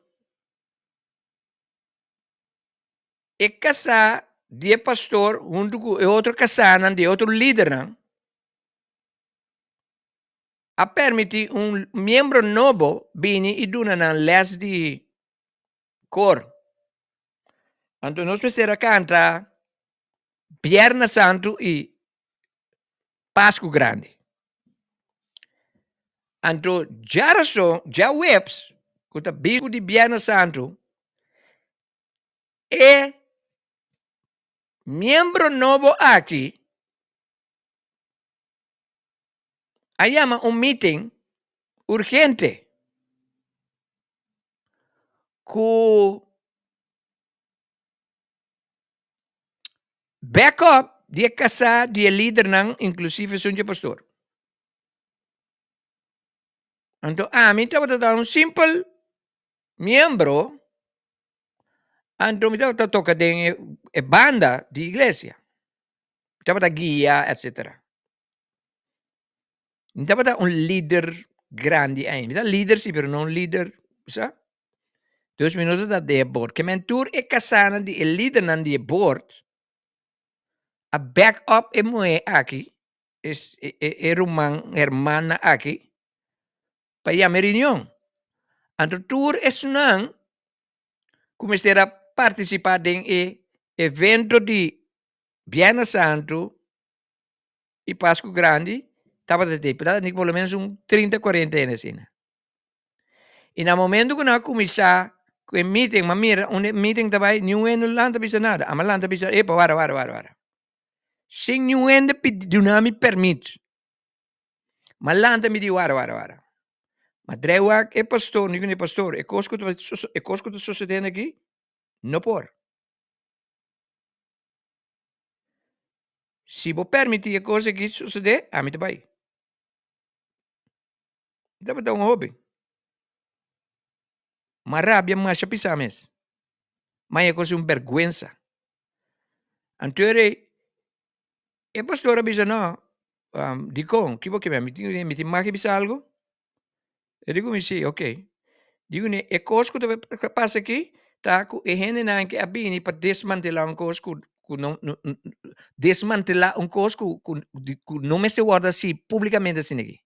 é casa de pastor junto com outro casana de outro líder, a permitir um membro novo vir e dar na les de cor. Então, nós precisamos cantar Viernes Santo e Páscoa Grande. Então, já webs, que o bispo de Viernes Santo, é membro novo aqui, a chama meeting urgente com backup de casa de líder, inclusive sou pastor. Então, a mim estava dando um simples membro, então me estava tocando em banda de igreja. Estava da guia, etc. Estava da líder grande ainda. Líder sim, mas não líder, sabe? 2 minutos da de board. Que mentor é casana de líder nan de board. A backup é moe aqui. É hermana aqui. Para ir a reunião. Então, tour é não começar a participar em evento de Viernes Santo e Páscoa Grande. Estava de tempo, pelo menos 30, 40 anos assim. E no momento que nós começamos com o meeting, mas mira, um meeting também, nenhum não lanta bisa nada. A lanta bisa, epa, vara. Sem nenhum não me permite. Mas lanta me diz, vara. Mas Drewak é pastor, não é pastor. É coisa que está sucedendo aqui? Não por. Se você permitir a coisa que suceder, a mim também. Então, é um hobby. Mas rabia marcha pisames. Mas é coisa vergüenza. Então, é pastor avisa, não, digo, que você me tem mais que bisa algo? Eu digo, sim, ok. Digo, é coisa que passa aqui, tá, é gente que abine para desmantelar uma coisa que desmantelar uma coisa que não me se guarda assim, publicamente assim aqui.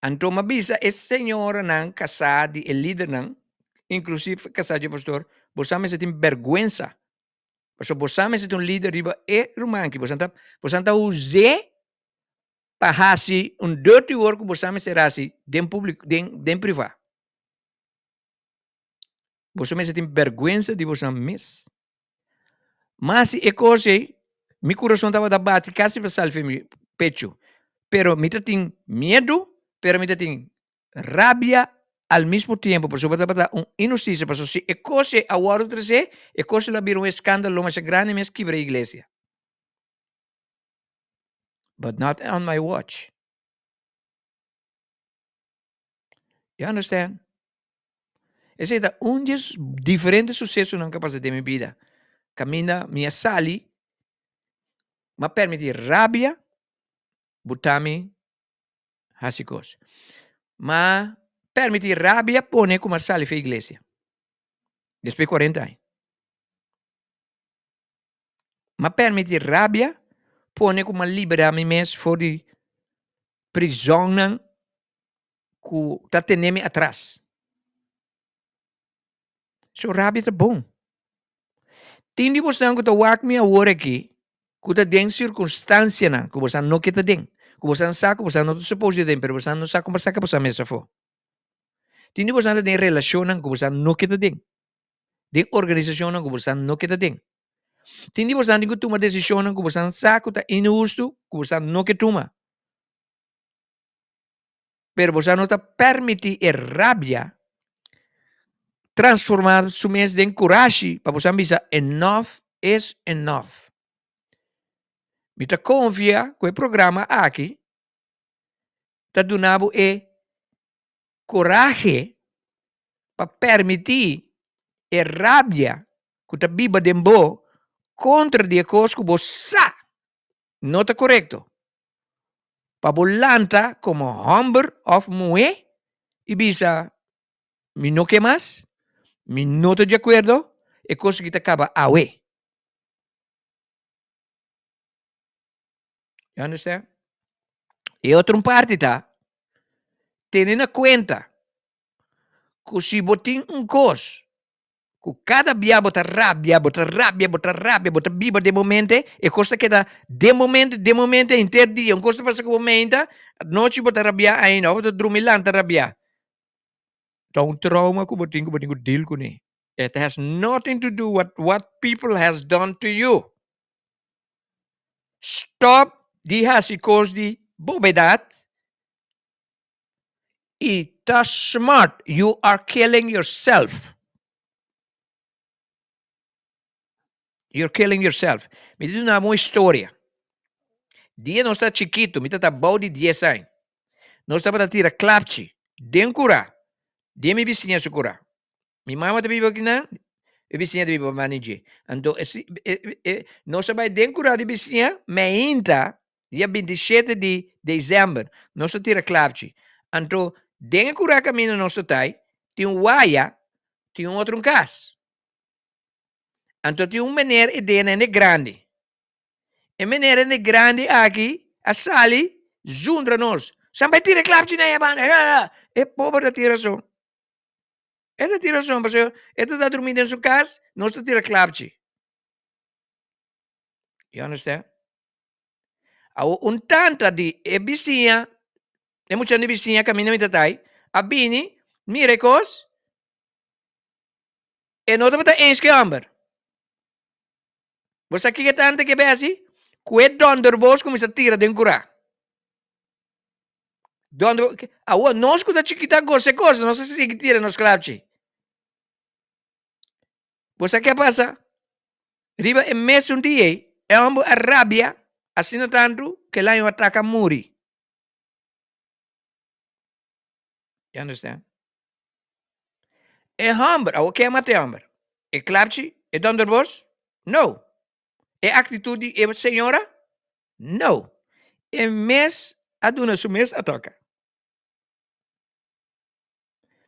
Então, uma bisa, esse senhor casado, o líder, inclusive casado pastor, você me tem vergonha. Você me tem líder riba romântico, você tá usar para fazer dirty work, você me será assim, den público, den privado. Você me tem vergonha de você mesmo. Mas é coisa, meu coração estava da bate, quase para salvar meu pecho. Pero me tem medo, pero me tem rabia al mesmo tempo, por sobre injustiça, por se é coisa a outra se, é coisa lá vir escândalo mais grande mais que a igreja. But not on my watch. You understand? Esse é um dos diferentes sucessos na capacidade de minha vida. Caminha, minha sali, me permite rabia, botami, hasicos. Ma permite rabia, pone como sali para a igreja. Depois de 40 anos. Ma permite rabia, pone como liberar me mesmo fora de prisão que está tendo atrás. So rabia é bom. Tindi você não está wak me agora aqui, que está dentro circunstância na, que você não quer dentro. Que você sabe que você não está suposto dentro, pero você não sabe como sabe que você mesmo for. Tindi você não tem relação que você não quer dentro. De organização que você não quer dentro. Tindi você não tem que tomar decisão que você sabe que está injusto, que você não quer tomar. Pero você não está permitir a rabia transformar su mês em coragem para você dizer enough is enough. Me ta confia que o programa aqui ta donado coragem para permitir a rabia que ta biba dembo contra de coisas que você não está correto. Para volanta como hombre of mulher e bisa me não quer mais, me não estou de acordo, e coisa que te acaba a we. You understand? E outra parte tá, tendo em conta que se botin coisa, que cada dia bota rabia, bota biba de momento, e costa que dá de momento, inteiro dia, costa passa que momento, noite bota rabia ainda, bota drumilanta rabia. Então, trauma que botin deal com ele. It has nothing to do with what people has done to you. Stop di hasikos di bobedat. E tá smart. You are killing yourself. You're killing yourself. Me diz uma história. Dia não está chiquito, me está bom de 10 anos. Não está para tirar clapchi. Den cura. De mi vizinha se cura. Mi mama te vive aqui na. E vizinha te vive manage. Então, não se vai den cura de vizinha, me ainda, dia 27 de dezembro, não se tira clapchi. Então, den cura caminho não se tai, tem waia, tem outro caso. Então, tem maneira e dena é grande. E maneira é grande aqui, a sali, junta nós. Sampai tira clapchi na yaban. É pobre da tiração. Esta tiração, porque esta está dormindo em sua casa, não está tira clapchi. You understand? Tanta de vizinha, é muita de vizinha caminha mit tai, a bini, mirecos, e não está ens que amber. Você aqui que tanta que besi, que donder vos como se tira de cura. Donder, nós que tá chiquita coisa, não sei se tira nos clapchi. Você que passa? Riba e mês dia, é a rabia, assim tanto que lá ataca muri. You understand? É hambre, o que é mate hambre? É clapchi? É donder vos? No. É atitude é senhora? No. É mês, a dona su mês ataca.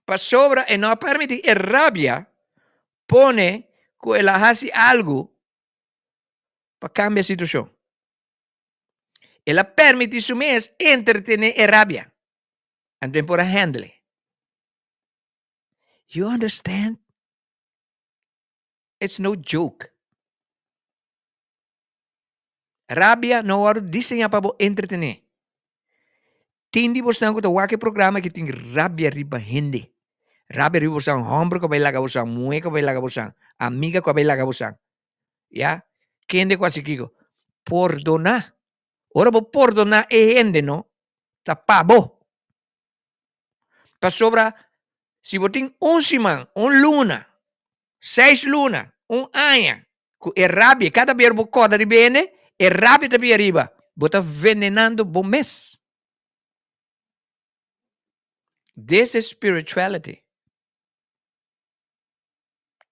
Para sobra e não permite é rabia, pone que ela hace algo para cambiar a situação. Ela permite su mês entretener a rabia. Então, para handle. You understand? It's no joke. Rabia não era desenhada para entretener. Tindi bos nang ko wake programa que tem rabia riba hindi. Rabia riba bosang hombro ko bailaga bosang, mue ko bailaga bosang, amiga ko bailaga bosang. Ya? Kende ko asikigo. Perdona. Ora bo perdona e hende no. Tapabo. Pa sobra, si boting simang, luna, 6 luna, año, e rabia, cada verbo coda di bene, e rabia tapi arriba. Bota venenando bom mes. This is spirituality.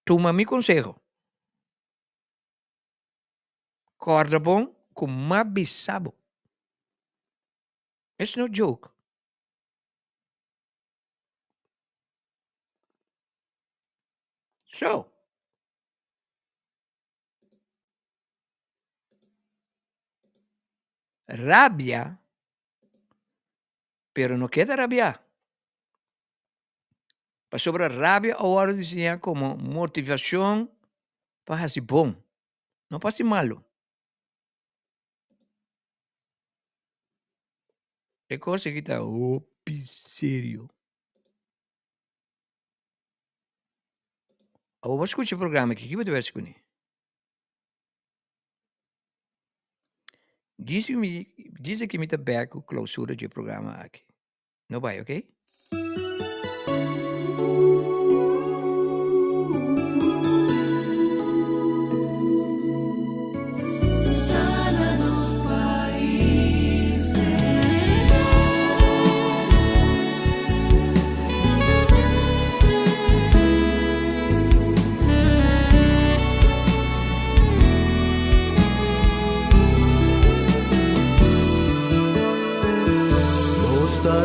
Toma mi consejo. Corda bom com mabissabo. It's no joke. So, rabia, pero no queda rabia. Para sobre rabia, ahora dizia como motivação para ser bom, não para ser malo. É coisa que está sério. Eu vou escutar o programa aqui, que você vai escutar? Diz que me está back a clausura do programa aqui. Não vai, ok?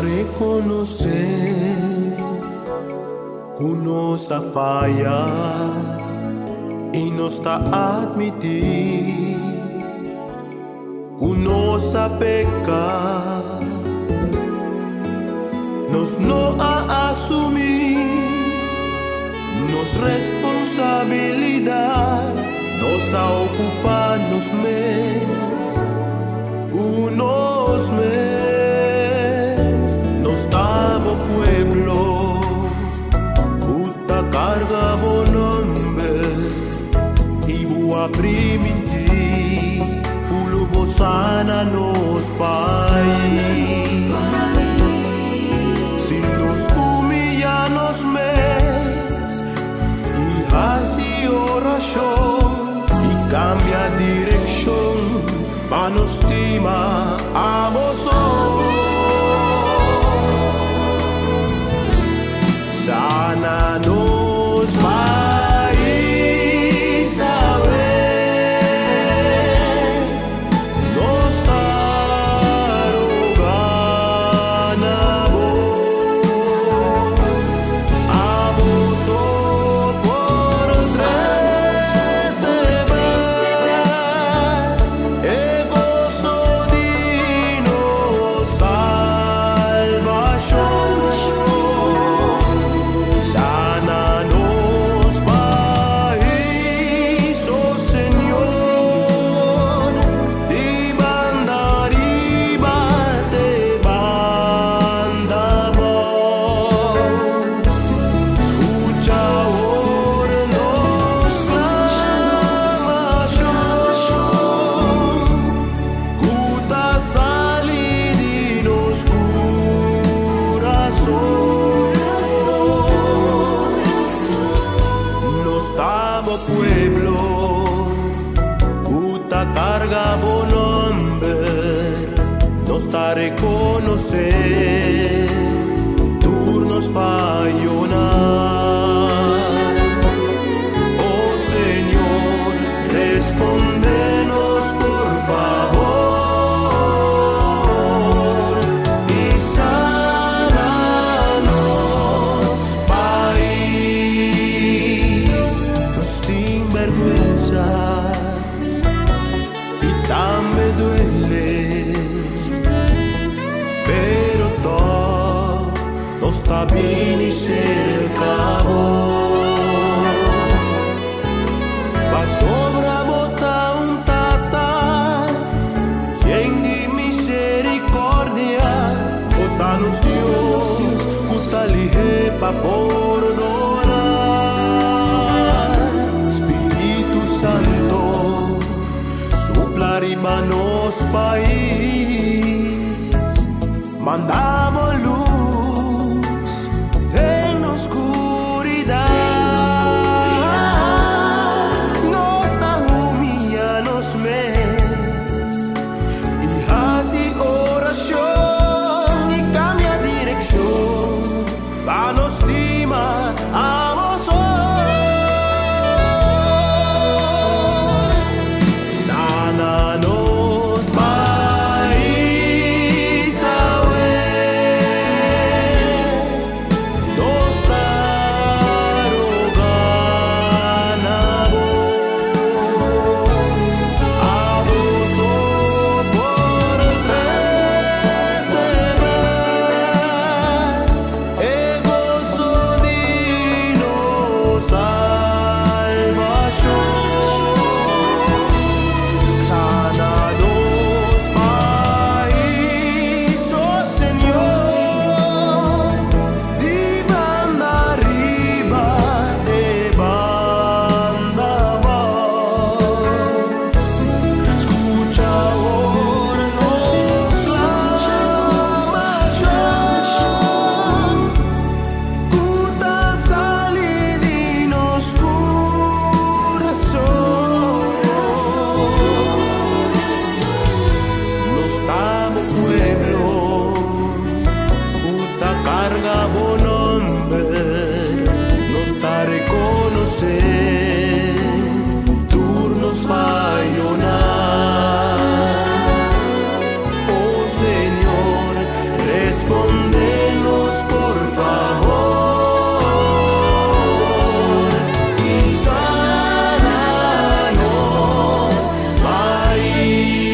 Reconocer uno sa fallar y no está admitir uno sa pecar nos no a asumir nos responsabilidad nos a ocuparnos mes unos mes estamos pueblo, puta carga bonombe, y bua priminti, pulo bosana nos país. Si nos humilla nos mes, y así oración, y cambia dirección, pa nos estima a vosotros. Sana-nos país a ver, nos tarogana vos, a vos por tres semanas, e gozo dino salvación. Reconocer turnos fallonar. Oh Señor, respóndenos por favor y sánanos país. Nos sin vergüenza y tan me duele. Nos está bem cerca va sobra botar tata quem de misericórdia botar nos Deus puta lihe pa perdonar Espírito Santo sopla riba nos país mandamos luz en oscuridad nos da humilha nos mes e hace oração e cambia direção para nos estima a vos sana nos país nos tarogana a vos por e gozo de nos salvación sana nos país oh Señor de banda arriba de banda abajo escucha ahora nos clamación curta salidinos corazón nos estamos pueblo puta carga bonombre nos está reconocer turnos fallonar oh Señor respóndenos por favor y sánanos país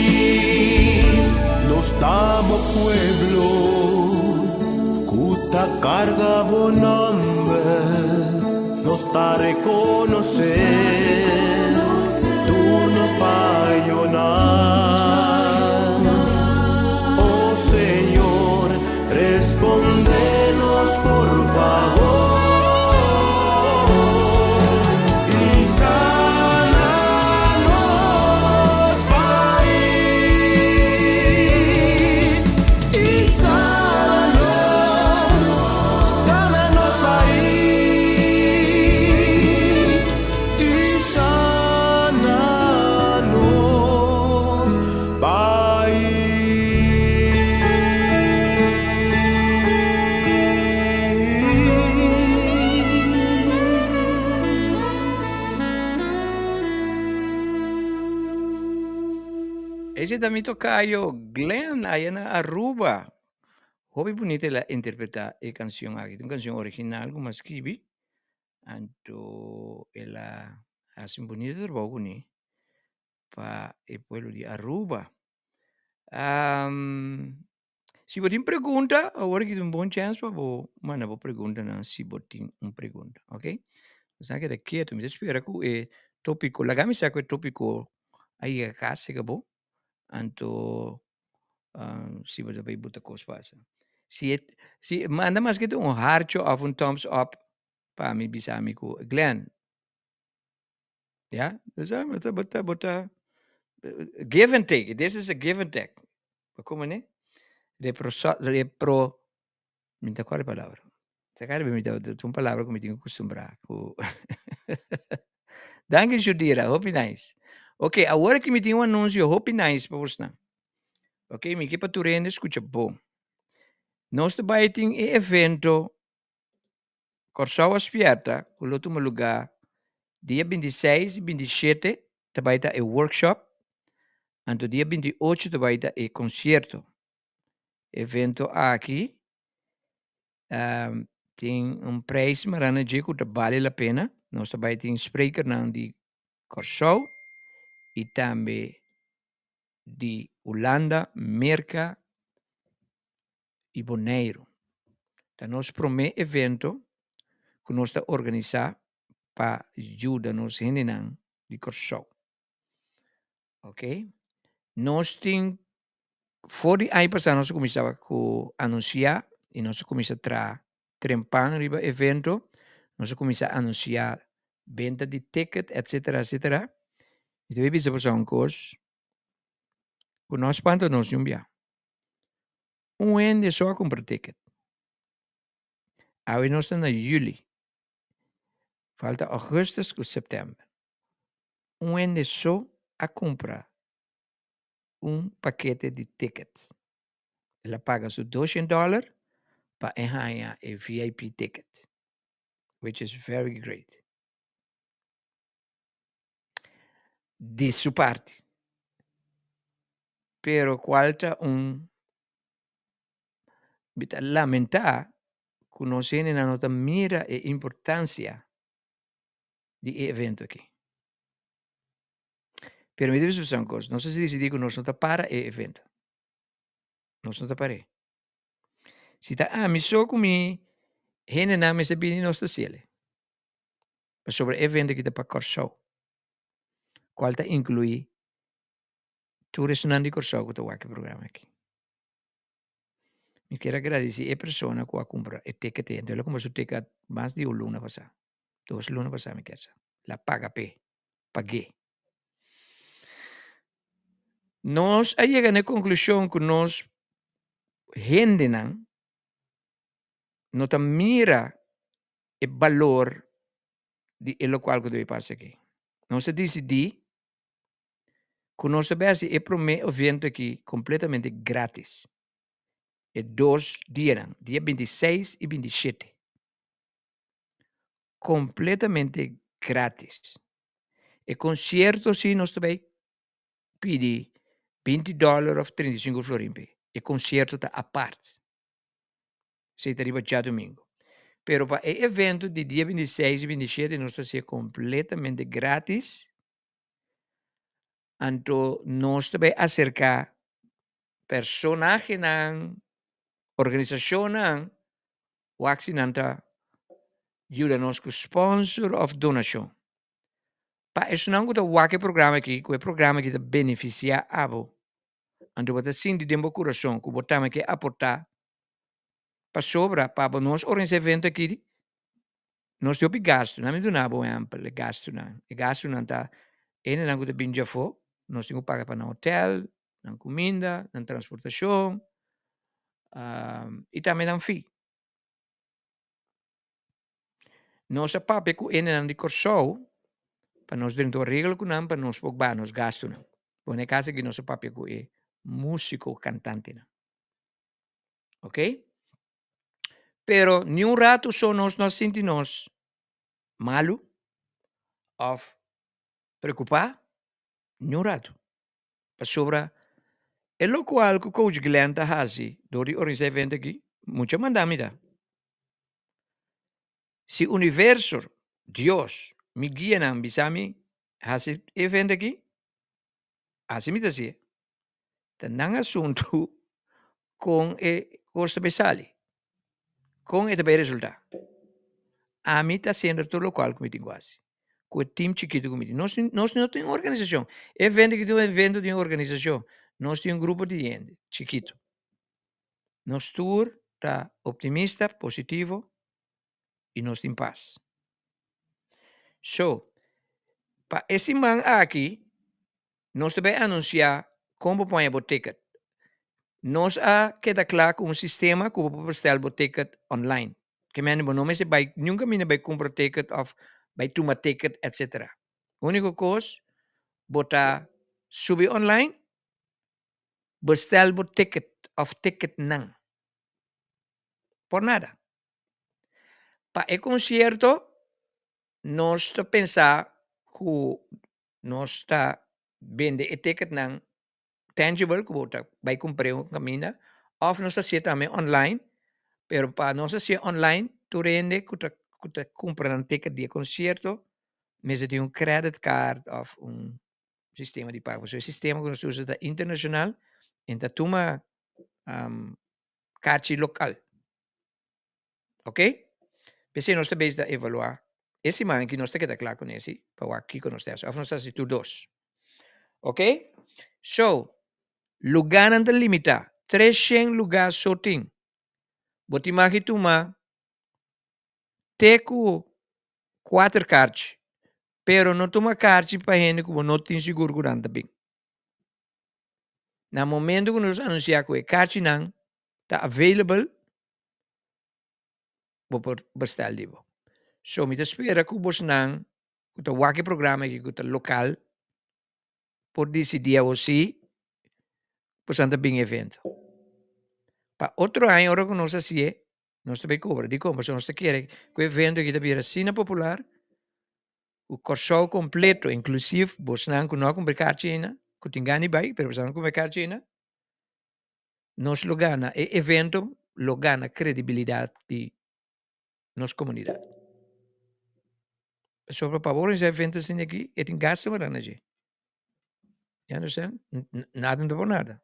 nos damos pueblo cuta carga bonambe nos está reconocer turnos fallonar oh Señor respóndenos por favor y sánanos país y sánanos país y sánanos Ese também tocayo Glenn allá en Aruba. Hobby bonita la interpretar la canción aquí. Una canción original como escribí. Anto ela hace un bonito trabajo ni para el pueblo de Aruba. Se você tem pergunta, agora que tem um bom chance para você mandar uma pergunta, não, se você tem uma pergunta, ok? Você que daqui, tu me espera que o tópico, lá me sabe que o tópico aí a casa que bom, anto se você vai botar coisa passa. Se manda mais que um heart of um thumbs up para mim bisa amigo Glenn, ja? Bisa bota give and take. This is a give and take. Como né? Me da quale palavra? Magari mi dà una palavra come tengo acostumbrado. Danke, Judira. Hope nice. Ok, agora que me tem um anúncio, hope nice para você. Ok, me equipa turende, escuta bom. Nós também tem um evento, Corsau Aspiata, o último lugar, dia 26 e 27, também está o workshop, e no dia 28 também está o concerto. Evento aqui, tem um preço, mas não digo que vale a pena. Nós também temos spreker de Corsau e também de Holanda, Merca e Bonaire. Tá nosso primeiro evento que nós está organizar para ajudar nos hendinan de show. Ok? Nós tem voor die ano passado nós começava a anunciar e nós começa a trempar riba evento, nós começa a anunciar venda de ticket, etc, etc. E também bisa passar um coisa, que nós panto nós jumbia. Ende só comprar ticket. Aí nós estamos na juli. Falta augustus com setembro. Ende só a comprar paquete de tickets. Ela paga su $200 para ganhar a VIP ticket, which is very great. De sua parte. Pero falta lamentar que nós não mira a importância do evento aqui. Pero me deve dizer uma coisa, não sei se decidir que nós não para o evento. Nós não parei. Se está, me só comi, gente não me sabe nem nós está cielo. Mas sobre o evento que está para Corsou, qual está inclui turismo de Corsou que está aqui programa aqui. Me quero agradecer a pessoa que compra o ticket. Então, ela comprou o ticket mais de 1 luna passada. 2 lunas passadas, me quero. La paga paguei. Nós aí chegamos à conclusão que nós gente não mira o valor de lo qual que deve passar aqui. Nós decidimos que nós devemos o primeiro evento aqui completamente grátis. E 2 dias, dia 26 e 27. Completamente grátis. E concerto, sim, nós também pedimos $20 ou 35 florimpi. E concerto está a parte. Se arriba já domingo. Pero para o evento de dia 26 e 27, nós fazemos completamente grátis. Então, nós também acercar personagem, organização, o accidente, ajuda-nos com sponsor ou donação. Para isso não é o programa aqui, que é o programa que beneficia a você. Então, você sente de meu coração que você tem que aportar para sobra, para nós organizar evento aqui, nós temos gasto, não me dá bom amplo, gasto não. E gasto não está, ele não tem bem já for, nós temos que pagar para o hotel, na comida, na transportação, e também na fee. Nós papai que ele não de Corsou, para nós dentro do regalo que não, para nós pôr nos gasto não. Por na casa que nós papai que é músico, cantante não. Ok? Pero nenhum rato só nós sentimos malo ou preocupar, nenhum rato. Para sobra, é lo qual que o coach Glenn está fazendo, do de organizar evento aqui, muita mandamida. Se o universo, Deus, me guia na bisami, fazer evento aqui, assim me dá assim. Não assunto com o custo pesado, com o bem resultado. A mim está sendo todo o qual que me tem quase. Com o time chiquito que me tem. Nós não temos organização. Evento que tem um evento de organização. Nós temos grupo de gente, chiquito. Nós tour está optimista, positivo e nós temos paz. So, para esse man aqui, nós também anunciar como põe o ticket. Nós queda claro com um sistema que você bestel o ticket online. Que não me se vai, nunca me vai comprar ticket ou vai tomar ticket, etc. A única coisa, botar subir online, bestel o ticket of ticket não. Por nada. Para o concerto, nós está pensar que nós está vende o ticket não tangible, que você vai comprar um caminho, ou nós está também online, pero para nós ser online, tu rende que tu compra um ticket de concerto, mas tem credit card ou sistema de pago. So, o sistema que nós usamos é internacional, então toma caixa local. Ok? Pensei nós também a evaluar. Esse man que nós queda claro com esse, para aqui com nós temos. Nós temos tu dois. Ok? So, lugar não te limita. 300 lugar só tem. Boti magi tu ma, teco 4 cartas. Pero não toma cartas para gente que não tem seguro durante bem. No momento que nós anunciamos que a carta não está available, vou bestar livro. So, me espera que você não, que o waki programa que o local, por decidir ou se, pues anda bem evento. Para outro ano, agora que nós assim, nós também cobra. De como, se nós quer que o evento que também cena popular, o corso completo, inclusive, você não que não comprar cartina, que tem ganho bem, mas você não comprar cartina, nós lo gana, e evento lo gana credibilidade de nossa comunidade. Sobre por favor, esse evento assim aqui, é tem gasto, mas não é. You understand? Nada por nada.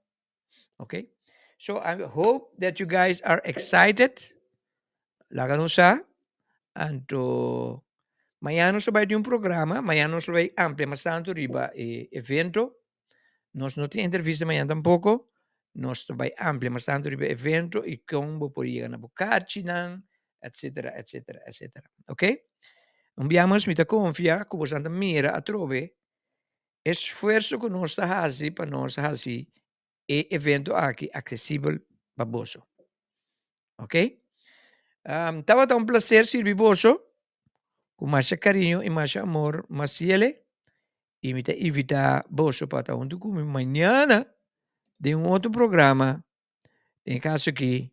Okay? So I hope that you guys are excited. Laganusa. And mañana nos vai ter um programa, mañana nos vai ampliar bastante riba evento. Nós não temos entrevista amanhã tampouco. Nós vai ampliar bastante riba evento e como poderia na Bucarchinan, etc, etc, etc. Ok? Abbiamo smita confia que você anda mira a trove esforço que nós está fazendo para nós fazer e evento aqui acessível para você. Ok? Tava um prazer servir você com mais carinho e mais amor, mais ele, e me invitar você para estar junto comigo amanhã de um outro programa, em caso aqui,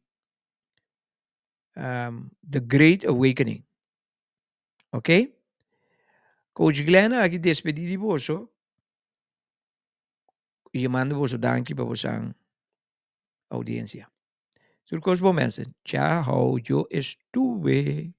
The Great Awakening. Ok? Coach Glenn aqui despedir de você e mando você danke para você audiência. Surcos bom mensen. Tchau, eu estuve.